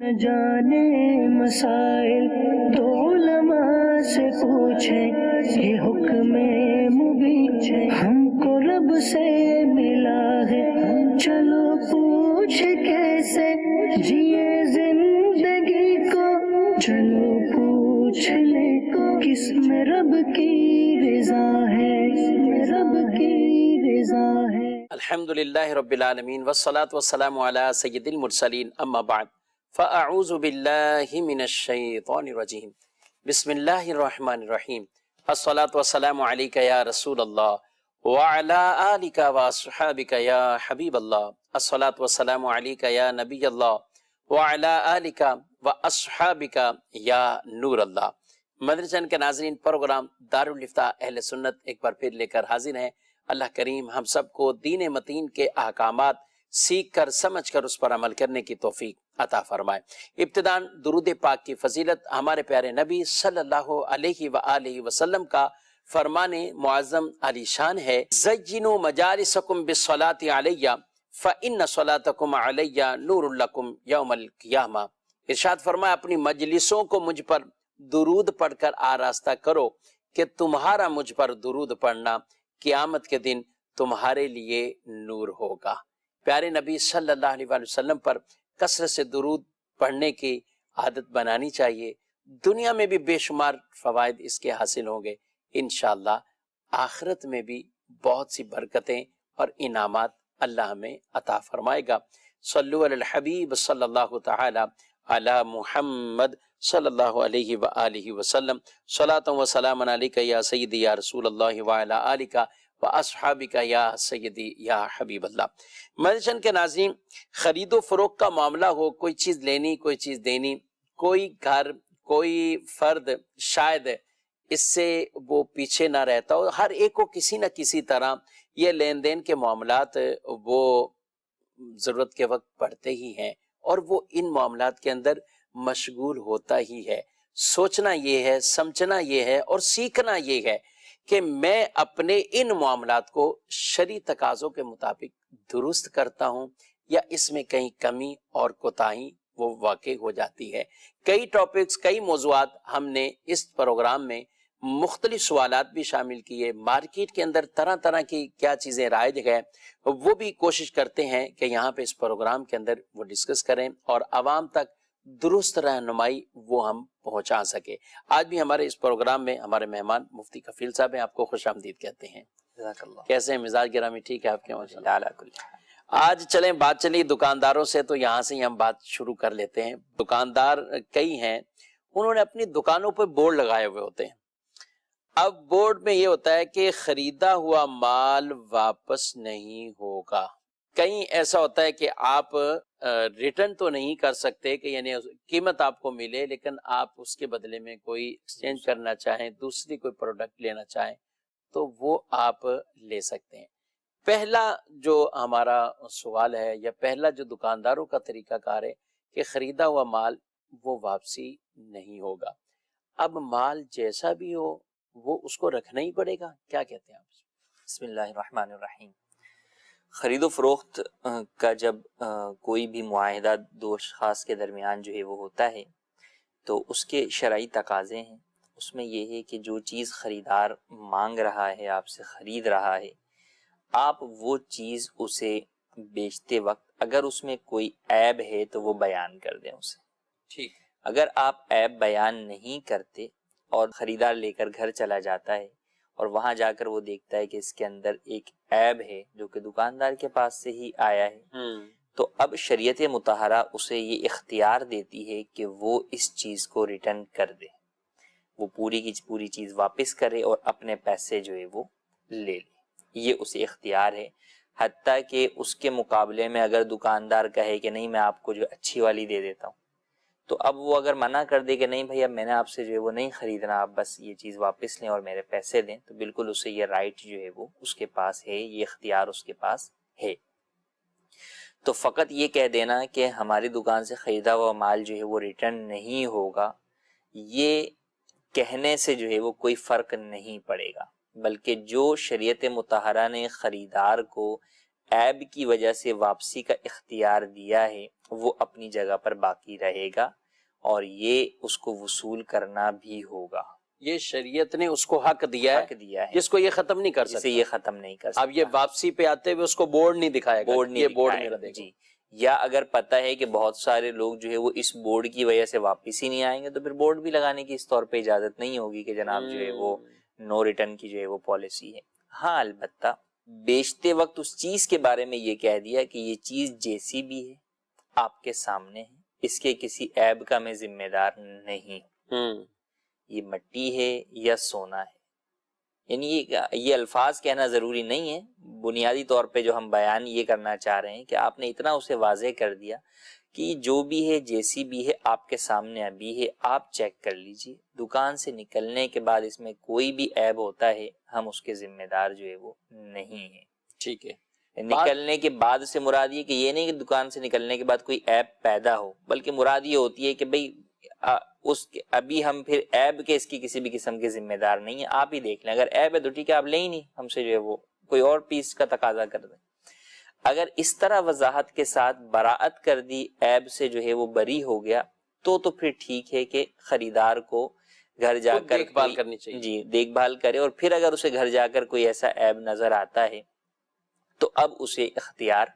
نہ جانے مسائل تو علماء سے پوچھیں، یہ حکم مبین ہم کو رب سے ملا ہے، چلو پوچھ کیسے جیے زندگی کو، چلو پوچھ لے کس میں رب کی رضا ہے، رب کی رضا ہے۔ الحمدللہ رب العالمین والصلاة والسلام علی سید المرسلین، اما بعد فاعوذ باللہ من الشیطان الرجیم، بسم اللہ الرحمن الرحیم، الصلاة والسلام علیک یا رسول اللہ وعلی آلک واصحابک یا حبیب اللہ، الصلاة والسلام علیک یا نبی اللہ وعلی آلک واصحابک یا نور اللہ۔ مدرسہ کے ناظرین، پروگرام دارالافتاء اہل سنت ایک بار پھر لے کر حاضر ہیں۔ اللہ کریم ہم سب کو دین متین کے احکامات سیکھ کر سمجھ کر اس پر عمل کرنے کی توفیق عطا فرمائے۔ ابتداً درود پاک کی فضیلت ہمارے پیارے نبی صلی اللہ علیہ وآلہ وسلم کا فرمان معظم علی شان ہے، زینوا مجالسکم بالصلاۃ علیہ فإن صلاتکم علیہ نور لکم یوم القیامہ۔ ارشاد فرمایا، اپنی مجلسوں کو مجھ پر درود پڑھ کر آراستہ کرو کہ تمہارا مجھ پر درود پڑھنا قیامت کے دن تمہارے لیے نور ہوگا۔ پیارے نبی صلی اللہ علیہ وآلہ وسلم پر کثرت سے درود پڑھنے کی عادت بنانی چاہیے۔ دنیا میں بھی بے شمار فوائد اس کے حاصل ہوں گے، انشاءاللہ آخرت میں بھی بہت سی برکتیں اور انعامات اللہ ہمیں عطا فرمائے گا۔ صلو علی الحبیب صلی اللہ تعالی علی محمد صلی اللہ علیہ وآلہ وسلم، صلاۃ و سلام علیک یا سیدی یا رسول اللہ وعلی آلک واصحابک یا سیدی یا حبیب اللہ۔ مدرسہ کے ناظرین، خرید و فروخت کا معاملہ ہو، کوئی چیز لینی کوئی چیز دینی، کوئی گھر کوئی فرد شاید اس سے وہ پیچھے نہ رہتا ہو، ہر ایک کو کسی نہ کسی طرح یہ لین دین کے معاملات وہ ضرورت کے وقت پڑتے ہی ہیں، اور وہ ان معاملات کے اندر مشغول ہوتا ہی ہے۔ سوچنا یہ ہے، سمجھنا یہ ہے اور سیکھنا یہ ہے کہ میں اپنے ان معاملات کو شرعی تقاضوں کے مطابق درست کرتا ہوں یا اس میں کہیں کمی اور کوتاہی وہ واقع ہو جاتی ہے۔ کئی ٹاپکس، کئی موضوعات ہم نے اس پروگرام میں مختلف سوالات بھی شامل کیے، مارکیٹ کے اندر طرح طرح کی کیا چیزیں رائج ہیں وہ بھی کوشش کرتے ہیں کہ یہاں پہ اس پروگرام کے اندر وہ ڈسکس کریں اور عوام تک درست رہنمائی وہ ہم پہنچا سکے۔ آج بھی ہمارے اس پروگرام میں ہمارے مہمان مفتی کفیل صاحب ہیں، آپ کو خوش آمدید کہتے ہیں۔ جزاک اللہ۔ کیسے ہیں؟ مزاج گرامی ٹھیک ہے آپ کے؟ آج چلیں بات چلی دکانداروں سے، تو یہاں سے ہی ہم بات شروع کر لیتے ہیں۔ دکاندار کئی ہیں، انہوں نے اپنی دکانوں پہ بورڈ لگائے ہوئے ہوتے ہیں۔ اب بورڈ میں یہ ہوتا ہے کہ خریدا ہوا مال واپس نہیں ہوگا۔ کہیں ایسا ہوتا ہے کہ آپ ریٹرن تو نہیں کر سکتے، کہ یعنی قیمت آپ کو ملے لیکن آپ اس کے بدلے میں کوئی ایکسچینج کرنا چاہیں، دوسری کوئی پروڈکٹ لینا چاہیں تو وہ آپ لے سکتے ہیں۔ پہلا جو ہمارا سوال ہے یا پہلا جو دکانداروں کا طریقہ کار ہے کہ خریدا ہوا مال وہ واپسی نہیں ہوگا۔ اب مال جیسا بھی ہو وہ اس کو رکھنا ہی پڑے گا، کیا کہتے ہیں آپ؟ بسم اللہ الرحمن الرحیم۔ خرید و فروخت کا جب کوئی بھی معاہدہ دو اشخاص کے درمیان جو ہے وہ ہوتا ہے تو اس کے شرعی تقاضے ہیں۔ اس میں یہ ہے کہ جو چیز خریدار مانگ رہا ہے، آپ سے خرید رہا ہے، آپ وہ چیز اسے بیچتے وقت اگر اس میں کوئی عیب ہے تو وہ بیان کر دیں اسے۔ ٹھیک۔ اگر آپ عیب بیان نہیں کرتے اور خریدار لے کر گھر چلا جاتا ہے اور وہاں جا کر وہ دیکھتا ہے کہ اس کے اندر ایک عیب ہے جو کہ دکاندار کے پاس سے ہی آیا ہے، تو اب شریعت مطہرہ اسے یہ اختیار دیتی ہے کہ وہ اس چیز کو ریٹرن کر دے، وہ پوری کی پوری چیز واپس کرے اور اپنے پیسے جو ہے وہ لے لے۔ یہ اسے اختیار ہے، حتیٰ کہ اس کے مقابلے میں اگر دکاندار کہے کہ نہیں میں آپ کو جو اچھی والی دے دیتا ہوں، تو اب وہ اگر منع کر دے کہ نہیں بھائی اب میں نے آپ سے جو ہے وہ نہیں خریدنا، آپ بس یہ چیز واپس لیں اور میرے پیسے دیں، تو بالکل اسے یہ رائٹ جو ہے وہ اس کے پاس ہے، یہ اختیار اس کے پاس ہے۔ تو فقط یہ کہہ دینا کہ ہماری دکان سے خریدا ہوا مال جو ہے وہ ریٹرن نہیں ہوگا، یہ کہنے سے جو ہے وہ کوئی فرق نہیں پڑے گا، بلکہ جو شریعت مطہرہ نے خریدار کو عیب کی وجہ سے واپسی کا اختیار دیا ہے وہ اپنی جگہ پر باقی رہے گا اور یہ اس کو وصول کرنا بھی ہوگا. یہ شریعت نے اس کو حق دیا حق دیا ہے جس کو یہ ختم نہیں کر جسے سکتا. یہ ختم نہیں کر سکتا. اب یہ واپسی پہ آتے ہوئے اس کو بورڈ نہیں دکھائے گا بورڈ کہ نہیں یہ بورڈ دکھائے میرا گا. دے گا. جی. یا اگر پتہ ہے کہ بہت سارے لوگ جو ہے وہ اس بورڈ کی وجہ سے واپس ہی نہیں آئیں گے تو پھر بورڈ بھی لگانے کی اس طور پہ اجازت نہیں ہوگی کہ جناب جو ہے وہ نو ریٹرن کی جو ہے وہ پالیسی ہے. ہاں البتہ بیچتے وقت اس چیز کے بارے میں یہ کہہ دیا کہ یہ چیز جیسی بھی ہے آپ کے سامنے ہے, اس کے کسی عیب کا میں ذمہ دار نہیں ہوں. یہ مٹی ہے یا سونا ہے, یعنی یہ الفاظ کہنا ضروری نہیں ہے. بنیادی طور پہ جو ہم بیان یہ کرنا چاہ رہے ہیں کہ آپ نے اتنا اسے واضح کر دیا کہ جو بھی ہے جیسی بھی ہے آپ کے سامنے ابھی ہے, آپ چیک کر لیجئے. دکان سے نکلنے کے بعد اس میں کوئی بھی عیب ہوتا ہے ہم اس کے ذمہ دار جو ہے وہ نہیں ہیں. ٹھیک ہے. نکلنے کے بعد سے مراد یہ کہ یہ نہیں کہ دکان سے نکلنے کے بعد کوئی عیب پیدا ہو, بلکہ مراد یہ ہوتی ہے کہ بھئی ابھی ہم پھر عیب کے اس کی کسی بھی قسم کے ذمہ دار نہیں ہیں, آپ ہی دیکھ لیں. اگر عیب ہے تو ٹھیک ہے, آپ لیں ہی نہیں ہم سے جو ہے وہ کوئی اور پیس کا تقاضا کر دیں. اگر اس طرح وضاحت کے ساتھ براءت کر دی, عیب سے جو ہے وہ بری ہو گیا, تو پھر ٹھیک ہے کہ خریدار کو گھر جا کر دیکھ بھال کرنی چاہیے. جی دیکھ بھال کرے, اور پھر اگر اسے گھر جا کر کوئی ایسا عیب نظر آتا ہے تو اب اسے اختیار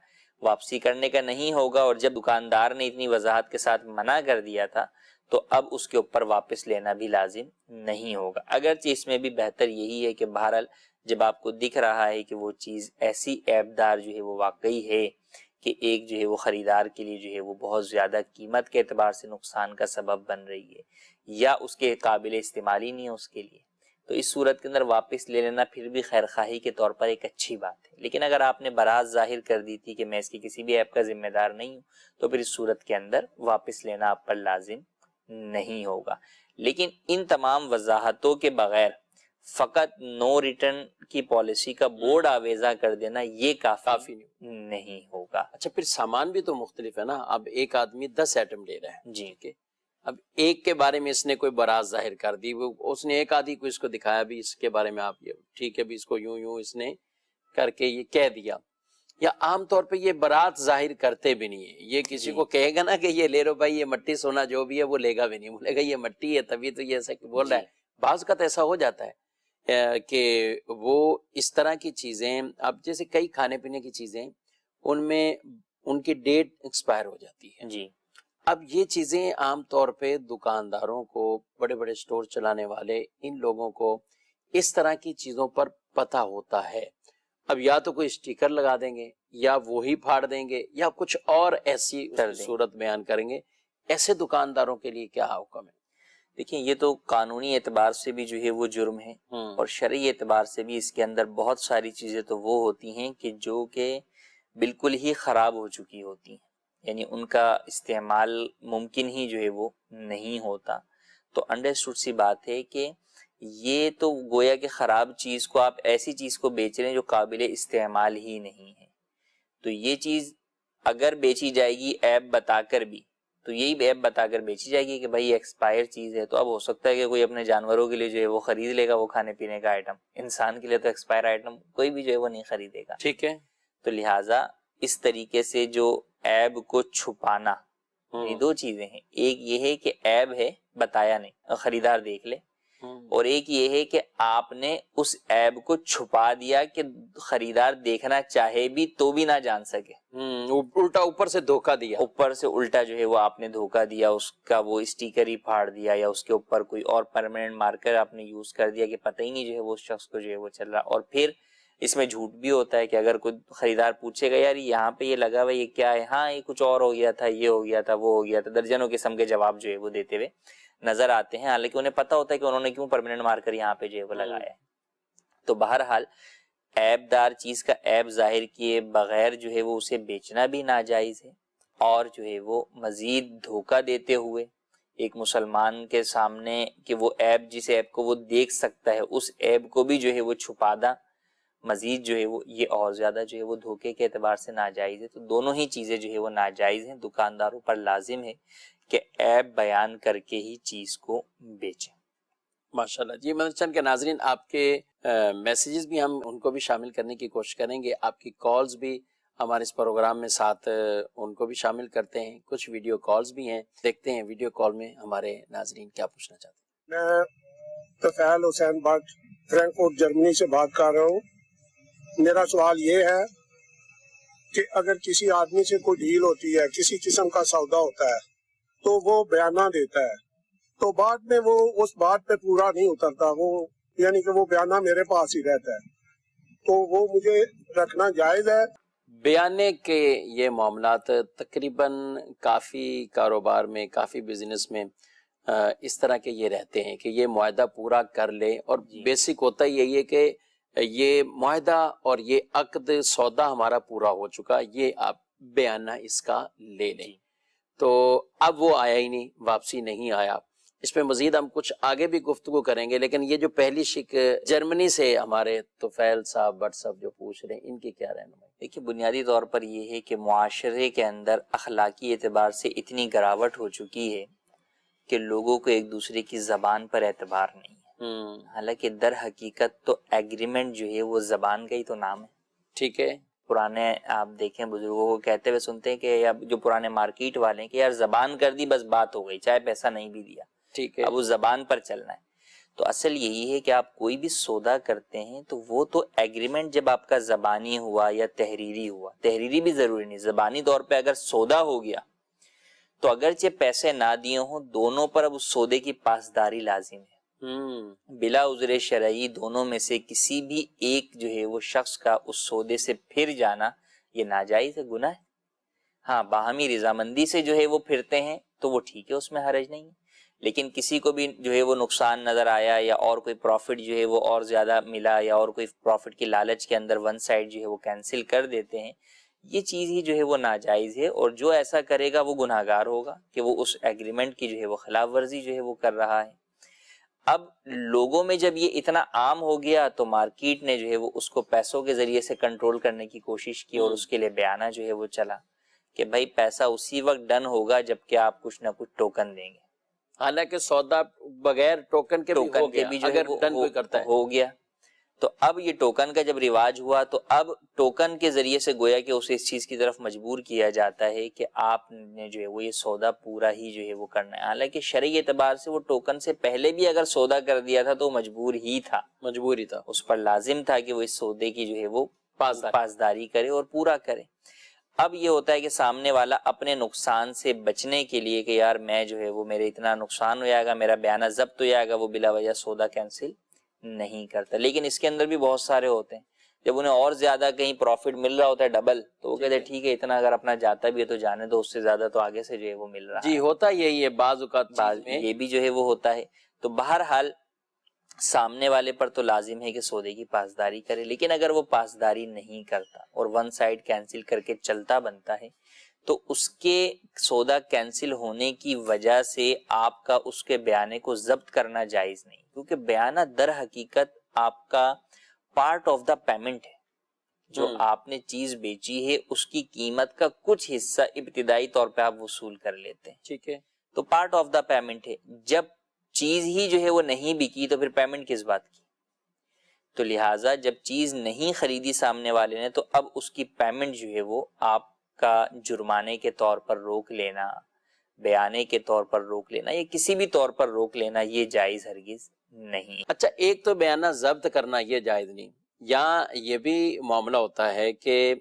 واپسی کرنے کا نہیں ہوگا. اور جب دکاندار نے اتنی وضاحت کے ساتھ منع کر دیا تھا تو اب اس کے اوپر واپس لینا بھی لازم نہیں ہوگا. اگرچہ اس میں بھی بہتر یہی ہے کہ بہرحال جب آپ کو دکھ رہا ہے کہ وہ چیز ایسی عیب دار جو ہے وہ واقعی ہے کہ ایک جو ہے وہ خریدار کے لیے جو ہے وہ بہت زیادہ قیمت کے اعتبار سے نقصان کا سبب بن رہی ہے یا اس کے قابل استعمال ہی نہیں ہے اس کے لیے, تو اس صورت کے اندر واپس لے لینا پھر بھی خیر خواہی کے طور پر ایک اچھی بات ہے. لیکن اگر آپ نے براءت ظاہر کر دی تھی کہ میں اس کی کسی بھی عیب کا ذمہ دار نہیں ہوں, تو پھر اس صورت کے اندر واپس لینا آپ پر لازم نہیں ہوگا. لیکن ان تمام وضاحتوں کے بغیر فقط نو ریٹرن کی پالیسی کا بورڈ آویزہ کر دینا یہ کافی نہیں ہوگا. اچھا, پھر سامان بھی تو مختلف ہے نا. اب ایک آدمی 10 آئٹم لے رہا ہے جی, اب ایک کے بارے میں اس نے کوئی براءت ظاہر کر دی, اس نے ایک آدھی کو اس کو دکھایا بھی اس کے بارے میں آپ یہ ٹھیک ہے بھی اس کو یوں اس نے کر کے یہ کہہ دیا, یا عام طور پہ یہ براءت ظاہر کرتے بھی نہیں ہے. یہ کسی کو کہے گا نا کہ یہ لے لو بھائی, یہ مٹی سونا جو بھی ہے وہ لے گا بھی نہیں, بولے گا یہ مٹی ہے تبھی تو یہ ایسا بول رہا ہے. بعض کا تو ایسا ہو جاتا ہے کہ وہ اس طرح کی چیزیں, اب جیسے کئی کھانے پینے کی چیزیں ان میں ان کی ڈیٹ ایکسپائر ہو جاتی ہے جی. اب یہ چیزیں عام طور پہ دکانداروں کو, بڑے بڑے سٹور چلانے والے, ان لوگوں کو اس طرح کی چیزوں پر پتہ ہوتا ہے. اب یا تو کوئی سٹیکر لگا دیں گے یا وہی پھاڑ دیں گے یا کچھ اور ایسی صورت بیان کریں گے. ایسے دکانداروں کے لیے کیا حکم ہے؟ دیکھیں یہ تو قانونی اعتبار سے بھی جو ہے وہ جرم ہے, اور شرعی اعتبار سے بھی اس کے اندر بہت ساری چیزیں تو وہ ہوتی ہیں کہ جو کہ بالکل ہی خراب ہو چکی ہوتی ہیں, یعنی ان کا استعمال ممکن ہی جو ہے وہ نہیں ہوتا. تو انڈرسٹوڈ سی بات ہے کہ یہ تو گویا کہ خراب چیز کو آپ ایسی چیز کو بیچ رہے ہیں جو قابل استعمال ہی نہیں ہے. تو یہ چیز اگر بیچی جائے گی عیب بتا کر بھی, تو یہی عیب بتا کر بیچی جائے گی کہ بھائی ایکسپائر چیز ہے. تو اب ہو سکتا ہے کہ کوئی اپنے جانوروں کے لیے جو ہے وہ خرید لے گا وہ کھانے پینے کا آئٹم, انسان کے لیے تو ایکسپائر آئٹم کوئی بھی جو ہے وہ نہیں خریدے گا. ٹھیک ہے. تو لہٰذا اس طریقے سے جو عیب کو چھپانا, یہ دو چیزیں ہیں. ایک یہ ہے کہ عیب ہے بتایا نہیں, خریدار دیکھ لے, اور ایک یہ ہے کہ آپ نے اس عیب کو چھپا دیا کہ خریدار دیکھنا چاہے بھی تو بھی نہ جان سکے. الٹا اوپر سے دھوکہ دیا, اوپر سے الٹا جو ہے وہ آپ نے دھوکہ دیا, اس کا وہ اسٹیکر ہی پھاڑ دیا یا اس کے اوپر کوئی اور پرماننٹ مارکر آپ نے یوز کر دیا کہ پتہ ہی نہیں جو ہے وہ شخص کو جو ہے وہ چل رہا. اور پھر اس میں جھوٹ بھی ہوتا ہے کہ اگر کوئی خریدار پوچھے گا یار یہاں پہ یہ لگا ہوا یہ کیا ہے, ہاں یہ کچھ اور ہو گیا تھا, یہ ہو گیا تھا, وہ ہو گیا تھا, درجنوں قسم کے جواب جو ہے وہ دیتے ہوئے نظر آتے ہیں, حالانکہ انہیں پتہ ہوتا ہے کہ انہوں نے کیوں پرماننٹ مارکر یہاں پہ جو ہے وہ لگایا ہے. تو بہرحال عیب دار چیز کا عیب ظاہر کیے بغیر جو ہے وہ اسے بیچنا بھی ناجائز ہے, اور جو ہے وہ مزید دھوکہ دیتے ہوئے ایک مسلمان کے سامنے کہ وہ عیب جس عیب کو وہ دیکھ سکتا ہے اس عیب کو بھی جو ہے وہ چھپا دا مزید جو ہے وہ, یہ اور زیادہ جو ہے وہ دھوکے کے اعتبار سے ناجائز ہے. تو دونوں ہی چیزیں جو ہے وہ ناجائز ہیں. دکانداروں پر لازم ہے کہ عیب بیان کر کے ہی چیز کو بیچیں. ماشاءاللہ. جی مدنی چینل کے ناظرین, آپ کے میسیجز بھی ہم ان کو بھی شامل کرنے کی کوشش کریں گے, آپ کی کالز بھی ہمارے اس پروگرام میں ساتھ ان کو بھی شامل کرتے ہیں. کچھ ویڈیو کالز بھی ہیں, دیکھتے ہیں ویڈیو کال میں ہمارے ناظرین کیا پوچھنا چاہتے ہیں. میں طفیل حسین بٹ فرینکفرٹ جرمنی سے بات کر رہا ہوں. میرا سوال یہ ہے کہ اگر کسی آدمی سے کوئی ڈیل ہوتی ہے, کسی قسم کا سودا ہوتا ہے, تو وہ بیانہ دیتا ہے, تو بعد میں وہ اس بات پہ پورا نہیں اترتا, وہ یعنی کہ وہ بیانہ میرے پاس ہی رہتا ہے, تو وہ مجھے رکھنا جائز ہے؟ بیانے کے یہ معاملات تقریباً کافی کاروبار میں, کافی بزنس میں اس طرح کے یہ رہتے ہیں کہ یہ معاہدہ پورا کر لے, اور بیسک ہوتا ہی یہی ہے کہ یہ معاہدہ اور یہ عقد سودا ہمارا پورا ہو چکا, یہ آپ بیانہ اس کا لے لیں. تو اب وہ آیا ہی نہیں, واپسی نہیں آیا. اس پہ مزید ہم کچھ آگے بھی گفتگو کریں گے, لیکن یہ جو پہلی شک جرمنی سے ہمارے طفیل صاحب بٹ صاحب جو پوچھ رہے ہیں, ان کی کیا رہنمائی؟ دیکھیے, بنیادی طور پر یہ ہے کہ معاشرے کے اندر اخلاقی اعتبار سے اتنی گراوٹ ہو چکی ہے کہ لوگوں کو ایک دوسرے کی زبان پر اعتبار نہیں ہے. حالانکہ در حقیقت تو ایگریمنٹ جو ہے وہ زبان کا ہی تو نام ہے. ٹھیک ہے, پرانے آپ دیکھیں بزرگوں کو کہتے ہوئے سنتے ہیں کہ جو پرانے مارکیٹ والے ہیں کہ یار زبان کر دی بس بات ہو گئی, چاہے پیسہ نہیں بھی دیا, ٹھیک ہے, اب وہ زبان پر چلنا ہے. تو اصل یہی ہے کہ آپ کوئی بھی سودا کرتے ہیں تو وہ تو ایگریمنٹ جب آپ کا زبانی ہوا یا تحریری ہوا, تحریری بھی ضروری نہیں, زبانی طور پہ اگر سودا ہو گیا تو اگرچہ پیسے نہ دیے ہوں, دونوں پر اب اس سودے کی پاسداری لازم ہے. بلا عذر شرعی دونوں میں سے کسی بھی ایک جو ہے وہ شخص کا اس سودے سے پھر جانا یہ ناجائز ہے, گناہ ہے. ہاں, باہمی رضامندی سے جو ہے وہ پھرتے ہیں تو وہ ٹھیک ہے, اس میں حرج نہیں ہے. لیکن کسی کو بھی جو ہے وہ نقصان نظر آیا یا اور کوئی پروفٹ جو ہے وہ اور زیادہ ملا یا اور کوئی پروفٹ کی لالچ کے اندر ون سائڈ جو ہے وہ کینسل کر دیتے ہیں, یہ چیز ہی جو ہے وہ ناجائز ہے. اور جو ایسا کرے گا وہ گناہگار ہوگا کہ وہ اس ایگریمنٹ کی جو ہے وہ خلاف ورزی جو ہے وہ کر رہا ہے. اب لوگوں میں جب یہ اتنا عام ہو گیا تو مارکیٹ نے جو ہے وہ اس کو پیسوں کے ذریعے سے کنٹرول کرنے کی کوشش کی, اور اس کے لیے بیانہ جو ہے وہ چلا کہ بھائی پیسہ اسی وقت ڈن ہوگا جب کہ آپ کچھ نہ کچھ ٹوکن دیں گے. حالانکہ سودا بغیر ٹوکن کے بھی ہو گیا, اگر ڈن کوئی کرتا ہے ہو گیا. تو اب یہ ٹوکن کا جب رواج ہوا تو اب ٹوکن کے ذریعے سے گویا کہ اسے اس چیز کی طرف مجبور کیا جاتا ہے کہ آپ نے جو ہے وہ یہ سودا پورا ہی جو ہے وہ کرنا ہے. حالانکہ شرعی اعتبار سے وہ ٹوکن سے پہلے بھی اگر سودا کر دیا تھا تو مجبور ہی تھا, مجبوری تھا, اس پر لازم تھا کہ وہ اس سودے کی جو ہے وہ پاسداری کرے اور پورا کرے. اب یہ ہوتا ہے کہ سامنے والا اپنے نقصان سے بچنے کے لیے کہ یار میں جو ہے وہ میرے اتنا نقصان ہو جائے گا, میرا بیانہ ضبط ہو جائے گا, وہ بلا وجہ سودا کینسل نہیں کرتا. لیکن اس کے اندر بھی بہت سارے ہوتے ہیں, جب انہیں اور زیادہ کہیں پروفٹ مل رہا ہوتا ہے ڈبل, تو وہ کہتے ہیں ٹھیک ہے اتنا اگر اپنا جاتا بھی ہے تو جانے دو, اس سے زیادہ تو آگے سے جو ہے وہ مل رہا ہے. جی ہوتا یہی ہے, بعض اوقات یہ بھی جو ہے وہ ہوتا ہے. تو بہرحال سامنے والے پر تو لازم ہے کہ سودے کی پاسداری کرے, لیکن اگر وہ پاسداری نہیں کرتا اور ون سائڈ کینسل کر کے چلتا بنتا ہے تو اس کے سودا کینسل ہونے کی وجہ سے آپ کا اس کے بیانے کو ضبط کرنا جائز نہیں, کیونکہ بیانہ در حقیقت آپ کا پارٹ آف دا پیمنٹ ہے. جو آپ نے چیز بیچی ہے اس کی قیمت کا کچھ حصہ ابتدائی طور پہ آپ وصول کر لیتے ہیں, ٹھیک ہے, تو پارٹ آف دا پیمنٹ ہے. جب چیز ہی جو ہے وہ نہیں بکی تو پھر پیمنٹ کس بات کی؟ تو لہٰذا جب چیز نہیں خریدی سامنے والے نے تو اب اس کی پیمنٹ جو ہے وہ آپ کا جرمانے کے طور پر روک لینا, بیانے کے طور پر روک لینا یا کسی بھی طور پر روک لینا یہ جائز ہرگز نہیں. اچھا, ایک تو بیانہ ضبط کرنا یہ جائز نہیں, یا یہ بھی معاملہ ہوتا ہے کہ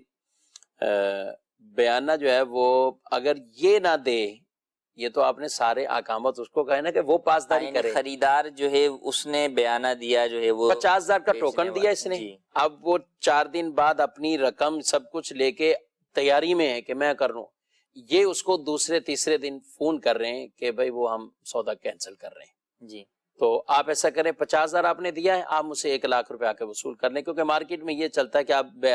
بیانہ جو ہے وہ اگر یہ نہ دے, یہ تو آپ نے سارے احکامات اس کو کہا نا کہ وہ پاسداری کرے. خریدار جو ہے اس نے بیانہ دیا جو ہے وہ 50,000 کا ٹوکن دیا اس نے, اب وہ 4 دن بعد اپنی رقم سب کچھ لے کے تیاری میں ہے کہ میں کر رہا ہوں, یہ اس کو دوسرے تیسرے دن فون کر رہے ہیں کہ بھائی وہ ہم سودا کینسل کر رہے ہیں. جی, تو آپ ایسا کریں, 50,000 آپ نے دیا ہے, آپ مجھ سے 1 لاکھ روپے آ کے وصول کر لیں, کیونکہ مارکیٹ میں یہ چلتا ہے کہ آپ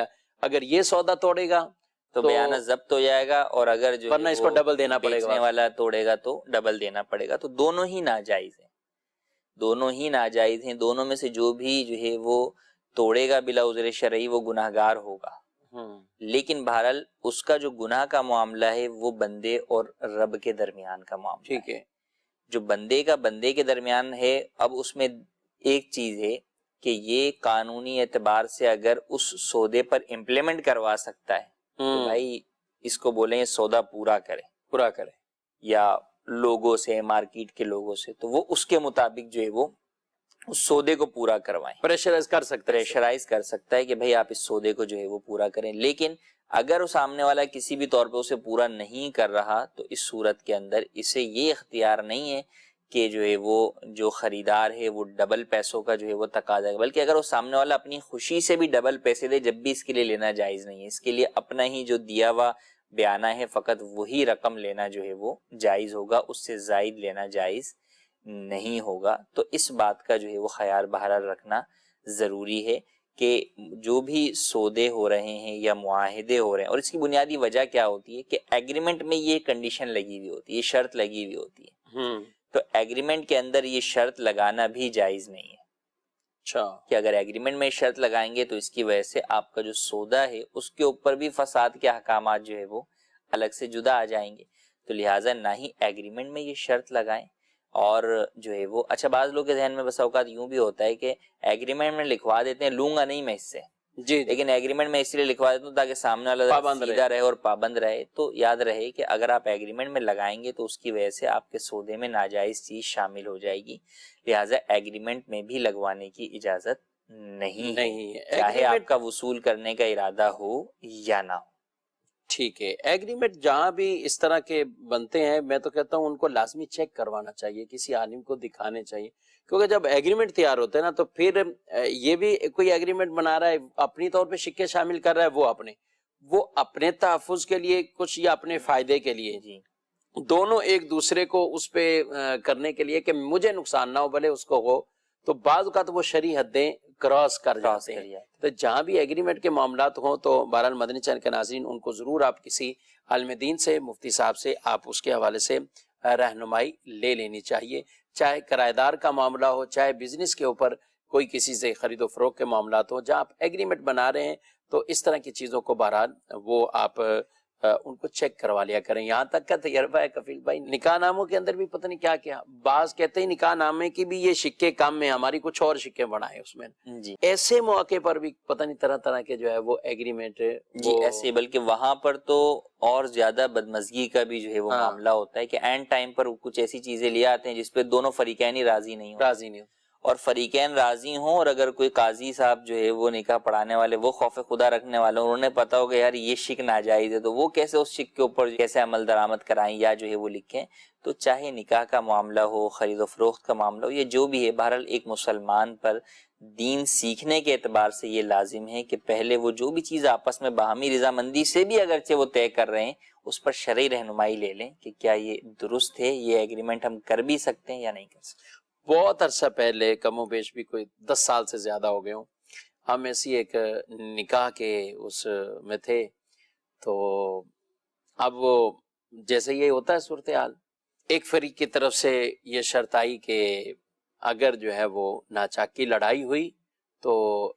اگر یہ سودا توڑے گا تو بیانہ ضبط ہو جائے گا, اور اگر جو ورنہ اس کو ڈبل دینا پڑے گا, بیچنے والا توڑے گا تو ڈبل دینا پڑے گا. تو دونوں ہی ناجائز ہیں, دونوں ہی ناجائز ہیں. دونوں میں سے جو بھی جو ہے وہ توڑے گا بلا عذر شرعی وہ گناہگار ہوگا. لیکن بہرحال اس کا جو گناہ کا معاملہ ہے وہ بندے اور رب کے درمیان کا معاملہ, ٹھیک ہے, جو بندے کا بندے کے درمیان ہے. اب اس میں ایک چیز ہے کہ یہ قانونی اعتبار سے اگر اس سودے پر امپلیمنٹ کروا سکتا ہے کہ بھائی اس کو بولیں یہ سودا پورا کرے یا لوگوں سے، مارکیٹ کے لوگوں سے، تو وہ اس کے مطابق جو ہے وہ اس سودے کو پورا کروائیں، پریشرائز کر سکتا ہے کہ بھائی آپ اس سودے کو جو ہے وہ پورا کریں۔ لیکن اگر وہ سامنے والا کسی بھی طور پہ اسے پورا نہیں کر رہا تو اس صورت کے اندر اسے یہ اختیار نہیں ہے کہ جو ہے وہ جو خریدار ہے وہ ڈبل پیسوں کا جو ہے وہ تقاضا ہے، بلکہ اگر وہ سامنے والا اپنی خوشی سے بھی ڈبل پیسے دے جب بھی اس کے لیے لینا جائز نہیں ہے۔ اس کے لیے اپنا ہی جو دیا ہوا بیانہ ہے فقط وہی رقم لینا جو ہے وہ جائز ہوگا، اس سے زائد لینا جائز نہیں ہوگا۔ تو اس بات کا جو ہے وہ خیال بہرحال رکھنا ضروری ہے کہ جو بھی سودے ہو رہے ہیں یا معاہدے ہو رہے ہیں، اور اس کی بنیادی وجہ کیا ہوتی ہے کہ ایگریمنٹ میں یہ کنڈیشن لگی ہوئی ہوتی ہے، یہ شرط لگی ہوئی ہوتی ہے، تو ایگریمنٹ کے اندر یہ شرط لگانا بھی جائز نہیں ہے۔ اچھا، کہ اگر ایگریمنٹ میں شرط لگائیں گے تو اس کی وجہ سے آپ کا جو سودا ہے اس کے اوپر بھی فساد کے احکامات جو ہے وہ الگ سے جدا آ جائیں گے، تو لہٰذا نہ ہی ایگریمنٹ میں یہ شرط لگائیں۔ اور جو ہے وہ اچھا، بعض لوگ کے ذہن میں بس اوقات یوں بھی ہوتا ہے کہ ایگریمنٹ میں لکھوا دیتے ہیں لوں گا نہیں میں اس سے، لیکن ایگریمنٹ میں اس لیے لکھوا دیتا ہوں تاکہ سامنے والا سیدھا رہے اور پابند رہے۔ تو یاد رہے کہ اگر آپ ایگریمنٹ میں لگائیں گے تو اس کی وجہ سے آپ کے سودے میں ناجائز چیز شامل ہو جائے گی، لہٰذا ایگریمنٹ میں بھی لگوانے کی اجازت نہیں ہے، چاہے آپ کا وصول کرنے کا ارادہ ہو یا نہ ہو۔ ٹھیک ہے، ایگریمنٹ جہاں بھی اس طرح کے بنتے ہیں میں تو کہتا ہوں ان کو لازمی چیک کروانا چاہیے، کسی عالم کو دکھانے چاہیے، کیونکہ جب ایگریمنٹ تیار ہوتے ہیں نا تو پھر یہ بھی کوئی ایگریمنٹ بنا رہا ہے اپنی طور پہ شکے شامل کر رہا ہے، وہ اپنے تحفظ کے لیے کچھ یا اپنے فائدے کے لیے، دونوں ایک دوسرے کو اس پہ کرنے کے لیے کہ مجھے نقصان نہ ہو بھلے اس کو ہو، تو بعض اوقات وہ شرعی حدیں کراس کر جاتے ہیں۔ تو جہاں بھی ایگریمنٹ کے معاملات ہوں تو بہرحال مدنی چینل کے ناظرین ان کو ضرور آپ کسی عالم دین سے، مفتی صاحب سے آپ اس کے حوالے سے رہنمائی لے لینی چاہیے، چاہے کرایہ دار کا معاملہ ہو، چاہے بزنس کے اوپر کوئی کسی سے خرید و فروخت کے معاملات ہوں، جہاں آپ ایگریمنٹ بنا رہے ہیں تو اس طرح کی چیزوں کو بہرحال وہ آپ ان کو چیک کروا لیا کریں۔ یہاں تک کا تجربہ ہے کفیل بھائی، نکاح ناموں کے اندر بھی پتہ نہیں کیا کیا، بعض کہتے ہیں نکاح نامے کی بھی یہ شکے کام میں ہماری کچھ اور شکے بنائے اس میں، ایسے موقع پر بھی پتہ نہیں طرح طرح کے جو ہے وہ ایگریمنٹ ایسے، بلکہ وہاں پر تو اور زیادہ بدمزگی کا بھی جو ہے وہ معاملہ ہوتا ہے کہ اینڈ ٹائم پر کچھ ایسی چیزیں لے آتے ہیں جس پہ دونوں فریقین ہی راضی نہیں ہو، اور فریقین راضی ہوں، اور اگر کوئی قاضی صاحب جو ہے وہ نکاح پڑھانے والے وہ خوف خدا رکھنے والے انہوں نے پتا ہوگا یار یہ شک ناجائز ہے، تو وہ کیسے اس شک کے اوپر کیسے عمل درآمد کرائیں یا جو ہے وہ لکھیں۔ تو چاہے نکاح کا معاملہ ہو، خرید و فروخت کا معاملہ ہو، یہ جو بھی ہے بہرحال ایک مسلمان پر دین سیکھنے کے اعتبار سے یہ لازم ہے کہ پہلے وہ جو بھی چیز آپس میں باہمی رضامندی سے بھی اگرچہ وہ طے کر رہے ہیں اس پر شرعی رہنمائی لے لیں کہ کیا یہ درست ہے، یہ ایگریمنٹ ہم کر بھی سکتے ہیں یا نہیں کر سکتے۔ بہت عرصہ پہلے، کم و بیش بھی کوئی 10 سال سے زیادہ ہو گئے ہوں، ہم ایسی ایک نکاح کے اس میں تھے، تو اب وہ جیسے یہ ہوتا ہے صورتحال، ایک فریق کی طرف سے یہ شرط آئی کہ اگر جو ہے وہ ناچاکی لڑائی ہوئی تو